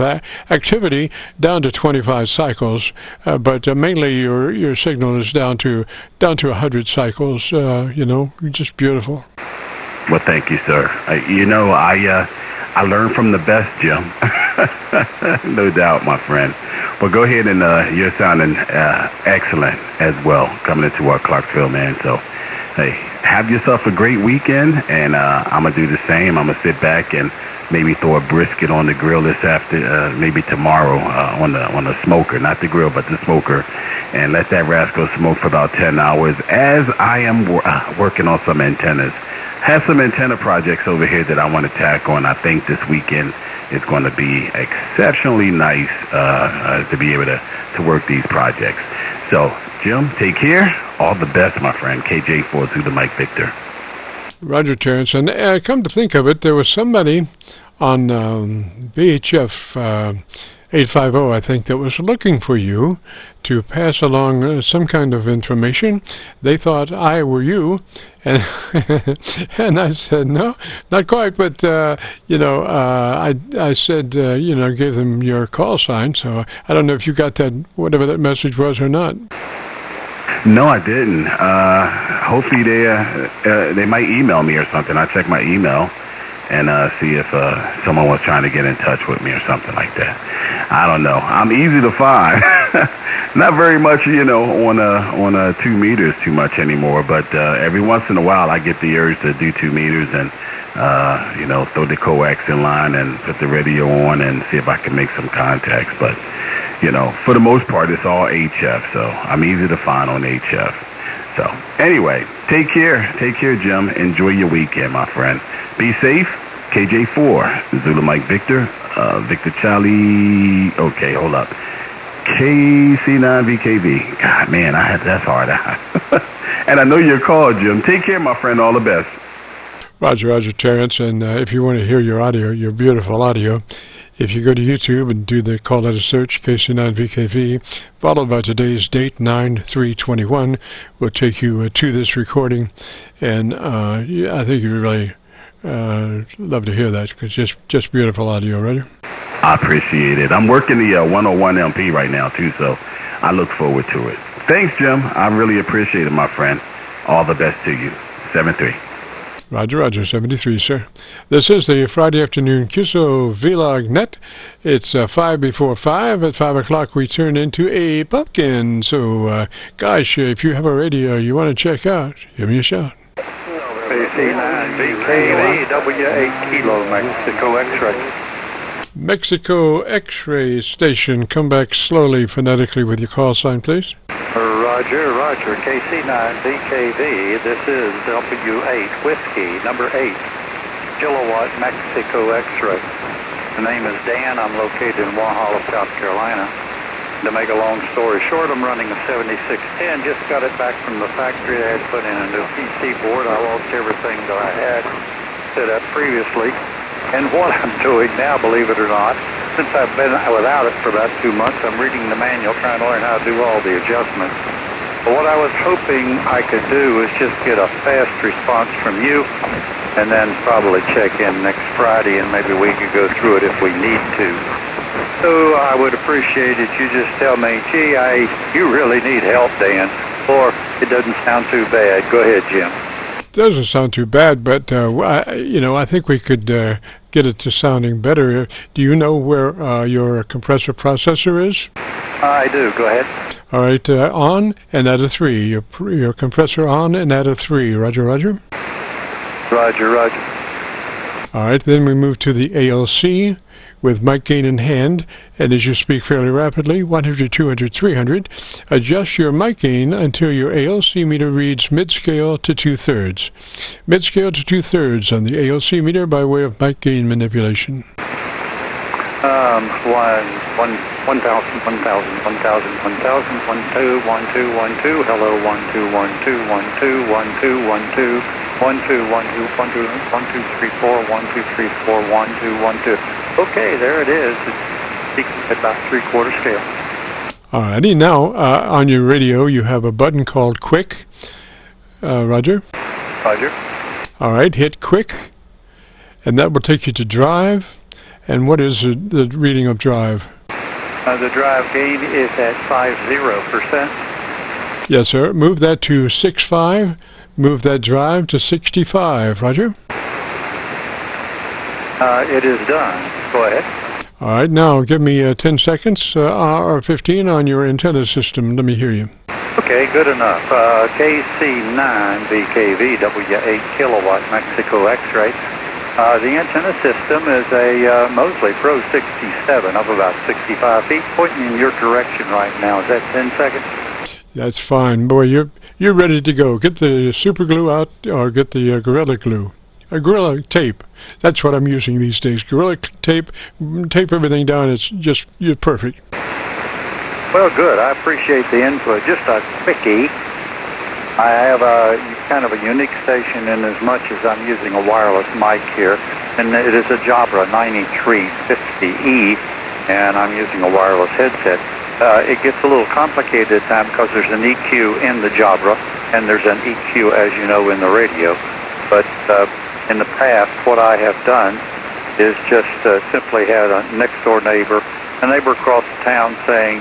Speaker 1: activity down to 25 cycles, but mainly your signal is down to 100 cycles. Just beautiful.
Speaker 9: Well, thank you, sir. I learned from the best, Jim. No doubt, my friend. Well, go ahead and you're sounding excellent as well coming into our Clarksville, man. So, hey, have yourself a great weekend, and I'm going to do the same. I'm going to sit back and maybe throw a brisket on the grill maybe tomorrow on the smoker, not the grill, but the smoker, and let that rascal smoke for about 10 hours as I am working on some antennas. Have some antenna projects over here that I want to tackle, and I think this weekend is going to be exceptionally nice to be able to work these projects. So, Jim, take care. All the best, my friend. KJ4 Zulu Mike Victor.
Speaker 1: Roger, Terrence. And come to think of it, there was somebody on VHF 850, I think, that was looking for you to pass along some kind of information. They thought I were you, and and I said, no, not quite, but, I said, gave them your call sign, so I don't know if you got that, whatever that message was or not.
Speaker 9: No, I didn't. Hopefully they might email me or something. I check my email and see if someone was trying to get in touch with me or something like that. I don't know. I'm easy to find. Not very much, on 2 meters too much anymore, but every once in a while I get the urge to do 2 meters and, throw the coax in line and put the radio on and see if I can make some contacts. But, for the most part, it's all HF, so I'm easy to find on HF. So, anyway, take care. Take care, Jim. Enjoy your weekend, my friend. Be safe. KJ4, Zulu Mike Victor, Victor Charlie. Okay, hold up. KC9VKV. God, man, that's hard. And I know your call, Jim. Take care, my friend. All the best.
Speaker 1: Roger, Terrence. And if you want to hear your audio, your beautiful audio, if you go to YouTube and do the call letter search, KC9VKV, followed by today's date, 9/3/21, will take you to this recording. And I think you'd really love to hear that, because just beautiful audio, right?
Speaker 9: I appreciate it. I'm working the 101 MP right now, too, so I look forward to it. Thanks, Jim. I really appreciate it, my friend. All the best to you. 7-3.
Speaker 1: Roger, 73, sir. This is the Friday afternoon QSO-VLOG net. It's 5 before 5. At 5 o'clock we turn into a pumpkin. So, gosh, if you have a radio you want to check out, give me a shout.
Speaker 8: KC9VKV, W8 Kilo, Mexico X-ray.
Speaker 1: Mexico X-ray station. Come back slowly, phonetically, with your call sign, please.
Speaker 8: Roger, KC9VKV, this is W8 Whiskey, number 8, kilowatt Mexico X-ray. The name is Dan, I'm located in Walhalla, South Carolina. To make a long story short, I'm running a 7610, just got it back from the factory. I had put in a new PC board. I lost everything that I had set up previously. And what I'm doing now, believe it or not, since I've been without it for about 2 months, I'm reading the manual, trying to learn how to do all the adjustments. But what I was hoping I could do is just get a fast response from you, and then probably check in next Friday, and maybe we could go through it if we need to. So I would appreciate it. You just tell me, gee, you really need help, Dan, or it doesn't sound too bad. Go ahead, Jim.
Speaker 1: Doesn't sound too bad, but I think we could get it to sounding better. Do you know where your compressor processor is?
Speaker 8: I do. Go ahead.
Speaker 1: All right, on and add a 3. Your compressor on and add a 3. Roger, roger.
Speaker 8: Roger, roger.
Speaker 1: All right, then we move to the ALC with mic gain in hand, and as you speak fairly rapidly, 100, 200, 300, adjust your mic gain until your ALC meter reads mid-scale to 2/3. Mid-scale to 2/3 on the ALC meter by way of mic gain manipulation.
Speaker 8: 1,000, 1,000, 1,000, 1,000, 1, 2, 1, 2, 1, 2, hello, 1, 2, 1, 2, 1, 2, 1, 2, 1, 2, 1, 2, 1, 2, 1, 2, 1, 2, 3, 4, 1, 2, 3, 4, 1, 2, 1, 2. Okay, there it is. It's peaking at about 3/4 scale.
Speaker 1: Alrighty, now on your radio you have a button called Quick. Roger?
Speaker 8: Roger.
Speaker 1: Alright, hit Quick, and that will take you to Drive. And what is the reading of Drive?
Speaker 8: The drive gain is at 50%.
Speaker 1: Yes, sir. Move that to 65. Move that drive to 65. Roger?
Speaker 8: It is done. Go ahead.
Speaker 1: All right, now give me 10 seconds or 15 on your antenna system. Let me hear you.
Speaker 8: Okay, good enough. KC9VKV, W8 kilowatt Mexico X-ray. The antenna system is a Mosley Pro 67 of about 65 feet, pointing in your direction right now. Is that 10 seconds?
Speaker 1: That's fine. Boy, you're ready to go. Get the super glue out or get the Gorilla Glue. Gorilla Tape. That's what I'm using these days. Gorilla Tape. Tape everything down. You're perfect.
Speaker 8: Well, good. I appreciate the input. Just a quickie. I have a kind of a unique station in as much as I'm using a wireless mic here, and it is a Jabra 9350E, and I'm using a wireless headset. It gets a little complicated at times because there's an EQ in the Jabra, and there's an EQ, as you know, in the radio. But in the past, what I have done is just simply had a next-door neighbor across the town saying,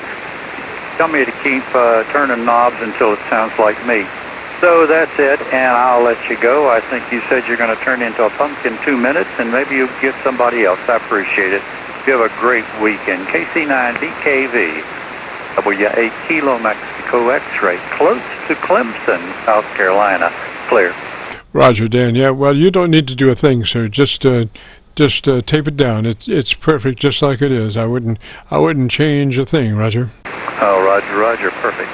Speaker 8: tell me to keep turning knobs until it sounds like me. So that's it, and I'll let you go. I think you said you're going to turn into a pumpkin in 2 minutes, and maybe you'll get somebody else. I appreciate it. You have a great weekend. KC9VKV, W8 Kilo Mexico X-ray, close to Clemson, South Carolina. Clear.
Speaker 1: Roger, Dan. Yeah, well, you don't need to do a thing, sir. Just tape it down. It's perfect, just like it is. I wouldn't change a thing, Roger.
Speaker 8: Oh, Roger, perfect.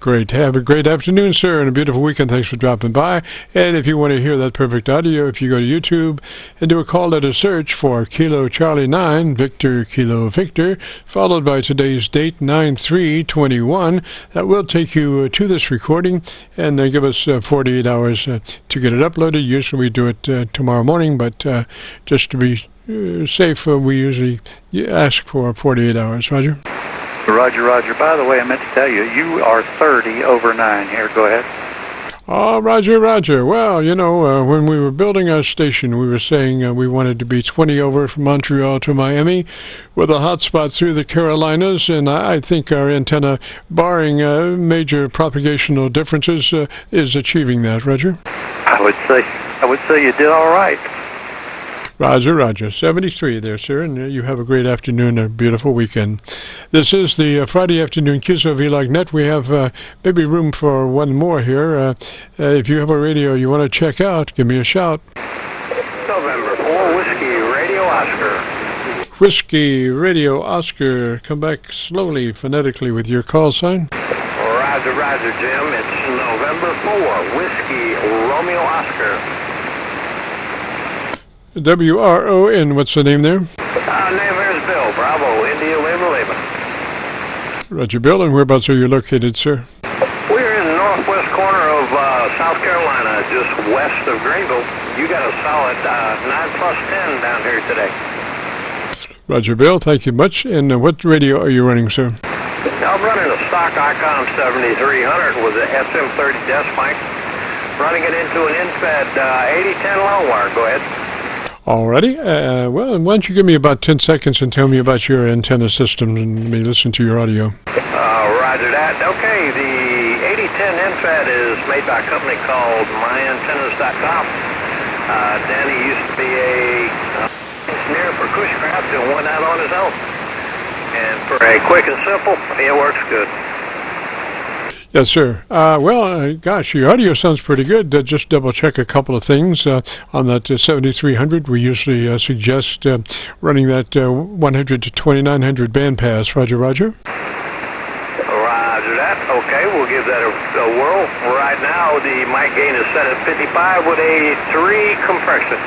Speaker 1: Great. Have a great afternoon, sir, and a beautiful weekend. Thanks for dropping by. And if you want to hear that perfect audio, if you go to YouTube and do a call letter search for Kilo Charlie 9, Victor Kilo Victor, followed by today's date, 9/3/21, that will take you to this recording, and give us 48 hours to get it uploaded. Usually we do it tomorrow morning, but just to be safe, we usually ask for 48 hours. Roger?
Speaker 8: Roger. By the way, I meant to tell you, you are 30 over 9 here. Go ahead.
Speaker 1: Oh, Roger. Well, when we were building our station, we were saying we wanted to be 20 over from Montreal to Miami with a hot spot through the Carolinas, and I think our antenna, barring major propagational differences, is achieving that. Roger?
Speaker 8: I would say you did all right.
Speaker 1: Roger. 73 there, sir, and you have a great afternoon, a beautiful weekend. This is the Friday afternoon QSO-VLOG net. We have maybe room for one more here. If you have a radio you want to check out, give me a shout.
Speaker 3: November 4, Whiskey Radio Oscar.
Speaker 1: Whiskey Radio Oscar. Come back slowly, phonetically with your call sign.
Speaker 3: Roger, Jim. It's November 4, Whiskey Romeo Oscar.
Speaker 1: WRO, and what's the name there?
Speaker 3: Name here is Bill. Bravo, India, Lima.
Speaker 1: Roger, Bill, and whereabouts are you located, sir?
Speaker 3: We're in the northwest corner of South Carolina, just west of Greenville. You got a solid 9+10 down here today.
Speaker 1: Roger, Bill, thank you much. And what radio are you running, sir?
Speaker 3: I'm running a stock Icon 7300 with an SM30 desk mic, running it into an InFed 8010 long wire. Go ahead.
Speaker 1: Alrighty. Well, why don't you give me about 10 seconds and tell me about your antenna system and let me listen to your audio.
Speaker 3: Roger that. Okay, the 8010 InFed is made by a company called MyAntennas.com. Danny used to be a
Speaker 10: near for Cushcraft and went out on his own. And for a quick and simple, it works good.
Speaker 1: Yes, sir. Gosh, your audio sounds pretty good. Just double check a couple of things. On that 7300, we usually suggest running that 100 to 2900 bandpass. Roger, roger.
Speaker 10: Roger that. Okay, we'll give that a whirl. Right now, the mic gain is set at 55 with a 3 compression.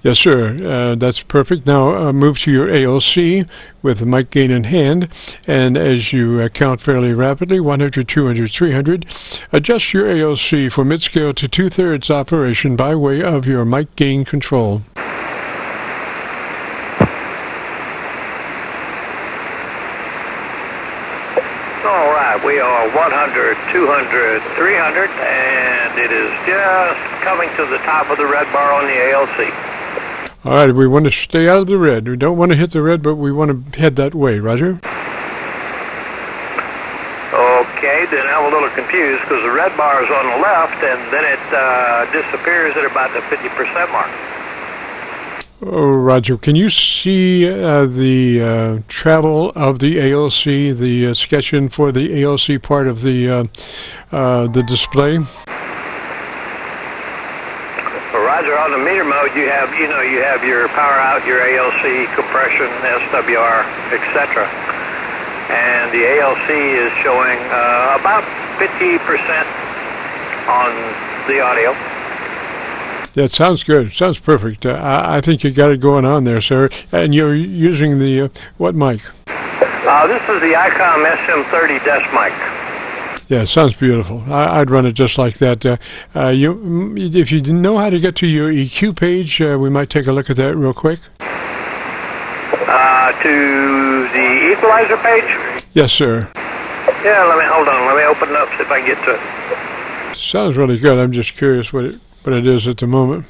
Speaker 1: Yes, sir. That's perfect. Now move to your ALC with the mic gain in hand, and as you count fairly rapidly, 100, 200, 300, adjust your ALC for mid-scale to 2/3 operation by way of your mic gain control.
Speaker 10: All right, we are 100, 200, 300, and it is just coming to the top of the red bar on the ALC.
Speaker 1: All right, we want to stay out of the red. We don't want to hit the red, but we want to head that way. Roger?
Speaker 10: Okay, then I'm a little confused because the red bar is on the left, and then it disappears at about the 50% mark.
Speaker 1: Oh, Roger, can you see the travel of the ALC, the sketch-in for the ALC part of the display?
Speaker 10: Roger, on the meter mode, you have your power out, your ALC, compression, SWR, etc. And the ALC is showing about 50% on the audio.
Speaker 1: That sounds good. Sounds perfect. I think you got it going on there, sir. And you're using the what mic?
Speaker 10: This is the ICOM SM30 desk mic.
Speaker 1: Yeah, sounds beautiful. I'd run it just like that. If you know how to get to your EQ page, we might take a look at that real quick.
Speaker 10: To the equalizer page?
Speaker 1: Yes, sir.
Speaker 10: Yeah, hold on. Let me open it up, see if I can get to it.
Speaker 1: Sounds really good. I'm just curious what it is at the moment.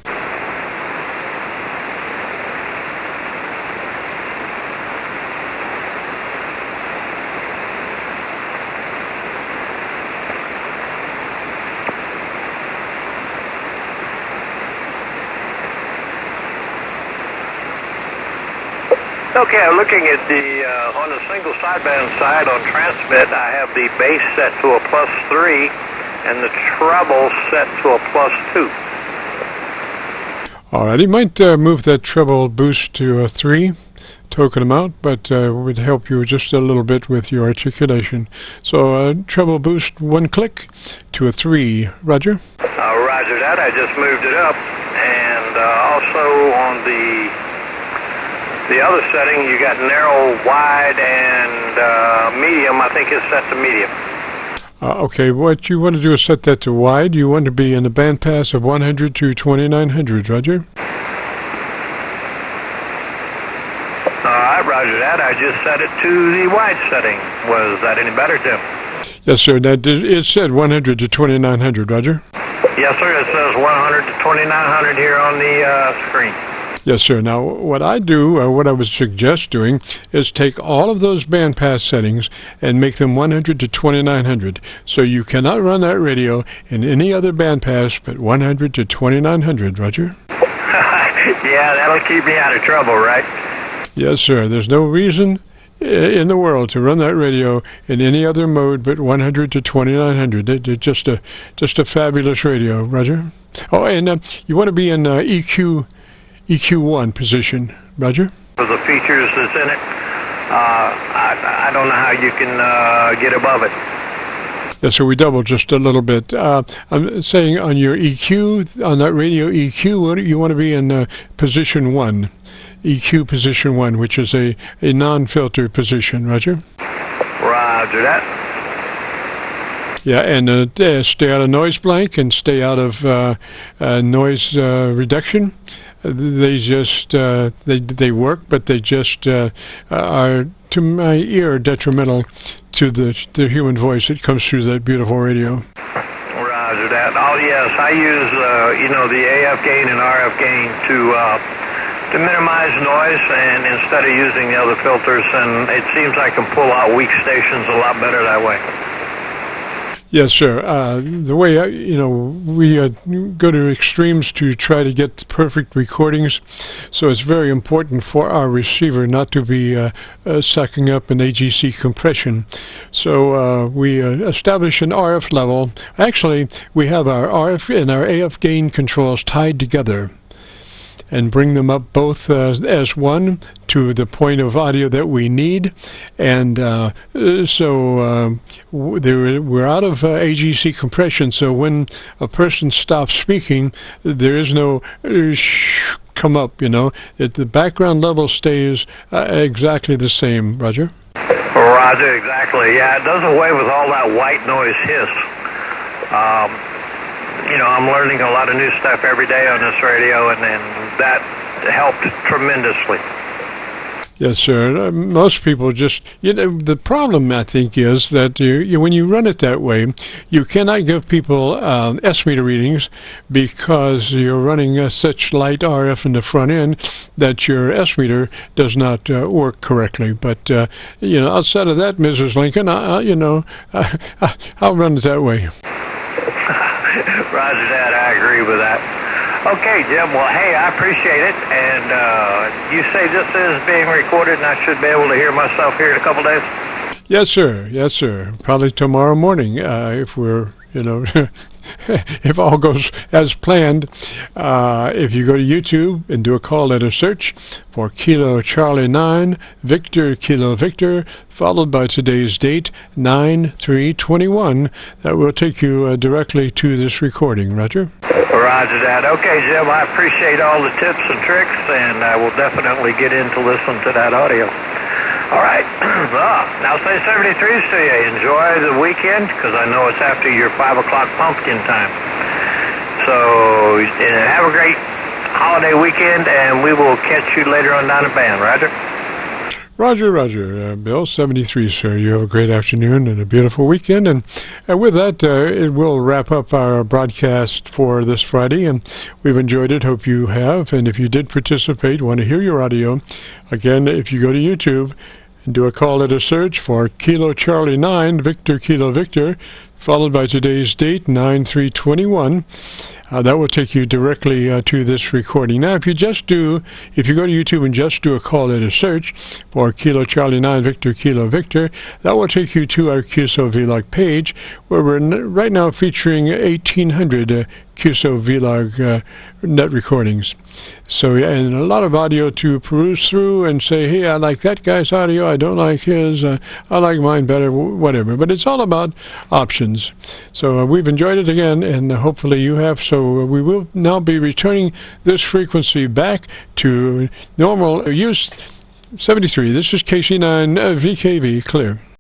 Speaker 10: Okay, I'm looking at the, on the single sideband side on transmit, I have the bass set to a +3 and the treble set to a +2.
Speaker 1: All right, you might move that treble boost to a 3, token amount, but it would help you just a little bit with your articulation. So treble boost, 1 click to a 3. Roger?
Speaker 10: Roger that. I just moved it up. And also on the other setting, you got narrow, wide, and medium. I think it's set to medium.
Speaker 1: Okay, what you want to do is set that to wide. You want to be in the bandpass of 100 to 2900, Roger?
Speaker 10: All right, roger that. I just set it to the wide setting. Was that any better, Tim?
Speaker 1: Yes, sir. That it said 100 to 2900, Roger?
Speaker 10: Yes, sir. It says 100 to 2900 here on the screen.
Speaker 1: Yes, sir. Now, what I do, what I would suggest doing, is take all of those bandpass settings and make them 100 to 2900. So you cannot run that radio in any other bandpass but 100 to 2900, Roger?
Speaker 10: Yeah, that'll keep me out of trouble, right?
Speaker 1: Yes, sir. There's no reason in the world to run that radio in any other mode but 100 to 2900. It's just a fabulous radio, Roger. Oh, and you want to be in EQ1 position, Roger?
Speaker 10: For the features that's in it, I don't know how you can get above it.
Speaker 1: Yeah, so we double just a little bit. I'm saying on your EQ, on that radio EQ, you want to be in position 1, EQ position 1, which is a non-filter position, Roger?
Speaker 10: Roger that.
Speaker 1: Yeah, and stay out of noise blank and stay out of noise reduction. They just they work, but they just are, to my ear, detrimental to the human voice that comes through that beautiful radio.
Speaker 10: Roger that. Oh yes, I use the AF gain and RF gain to minimize noise, and instead of using the other filters, and it seems I can pull out weak stations a lot better that way.
Speaker 1: Yes, sir. The way we go to extremes to try to get perfect recordings, so it's very important for our receiver not to be sucking up an AGC compression. So we establish an RF level. Actually, we have our RF and our AF gain controls tied together, and bring them up both as one to the point of audio that we need. And so we're out of AGC compression, so when a person stops speaking, there is no come up, the background level stays exactly the same. Roger?
Speaker 10: Roger, exactly. Yeah, it does away with all that white noise hiss. I'm learning a lot of new stuff every day on this radio, and that helped tremendously. Yes,
Speaker 1: sir. Most people just, the problem, I think, is that when you run it that way, you cannot give people S-meter readings because you're running such light RF in the front end that your S-meter does not work correctly. But, outside of that, Mrs. Lincoln, I'll run it that way.
Speaker 10: Roger that, I agree with that. Okay, Jim, well, hey, I appreciate it, and you say this is being recorded and I should be able to hear myself here in a couple days?
Speaker 1: Yes, sir. Yes, sir. Probably tomorrow morning, if we're, if all goes as planned. If you go to YouTube and do a call letter search for Kilo Charlie 9, Victor Kilo Victor, followed by today's date, 9/3/21, that will take you directly to this recording. Roger?
Speaker 10: Roger that. Okay, Jim, I appreciate all the tips and tricks, and I will definitely get in to listen to that audio. All right. Now say 73s to you. Enjoy the weekend, because I know it's after your 5 o'clock pumpkin time. So have a great holiday weekend, and we will catch you later on down the band. Roger?
Speaker 1: Roger. Bill, 73, sir. You have a great afternoon and a beautiful weekend. And with that, it will wrap up our broadcast for this Friday. And we've enjoyed it. Hope you have. And if you did participate, want to hear your audio, again, if you go to YouTube and do a call letter search for Kilo Charlie 9, Victor Kilo Victor, followed by today's date, 9/3/21. That will take you directly to this recording. Now, if you go to YouTube and just do a call letter search for Kilo Charlie 9, Victor Kilo Victor, that will take you to our QSO-VLOG page, where we're right now featuring 1,800 QSO-VLOG net recordings. So, and a lot of audio to peruse through and say, hey, I like that guy's audio, I don't like his, I like mine better, whatever. But it's all about options. So we've enjoyed it again, and hopefully you have. So we will now be returning this frequency back to normal use. 73. This is KC9VKV, clear.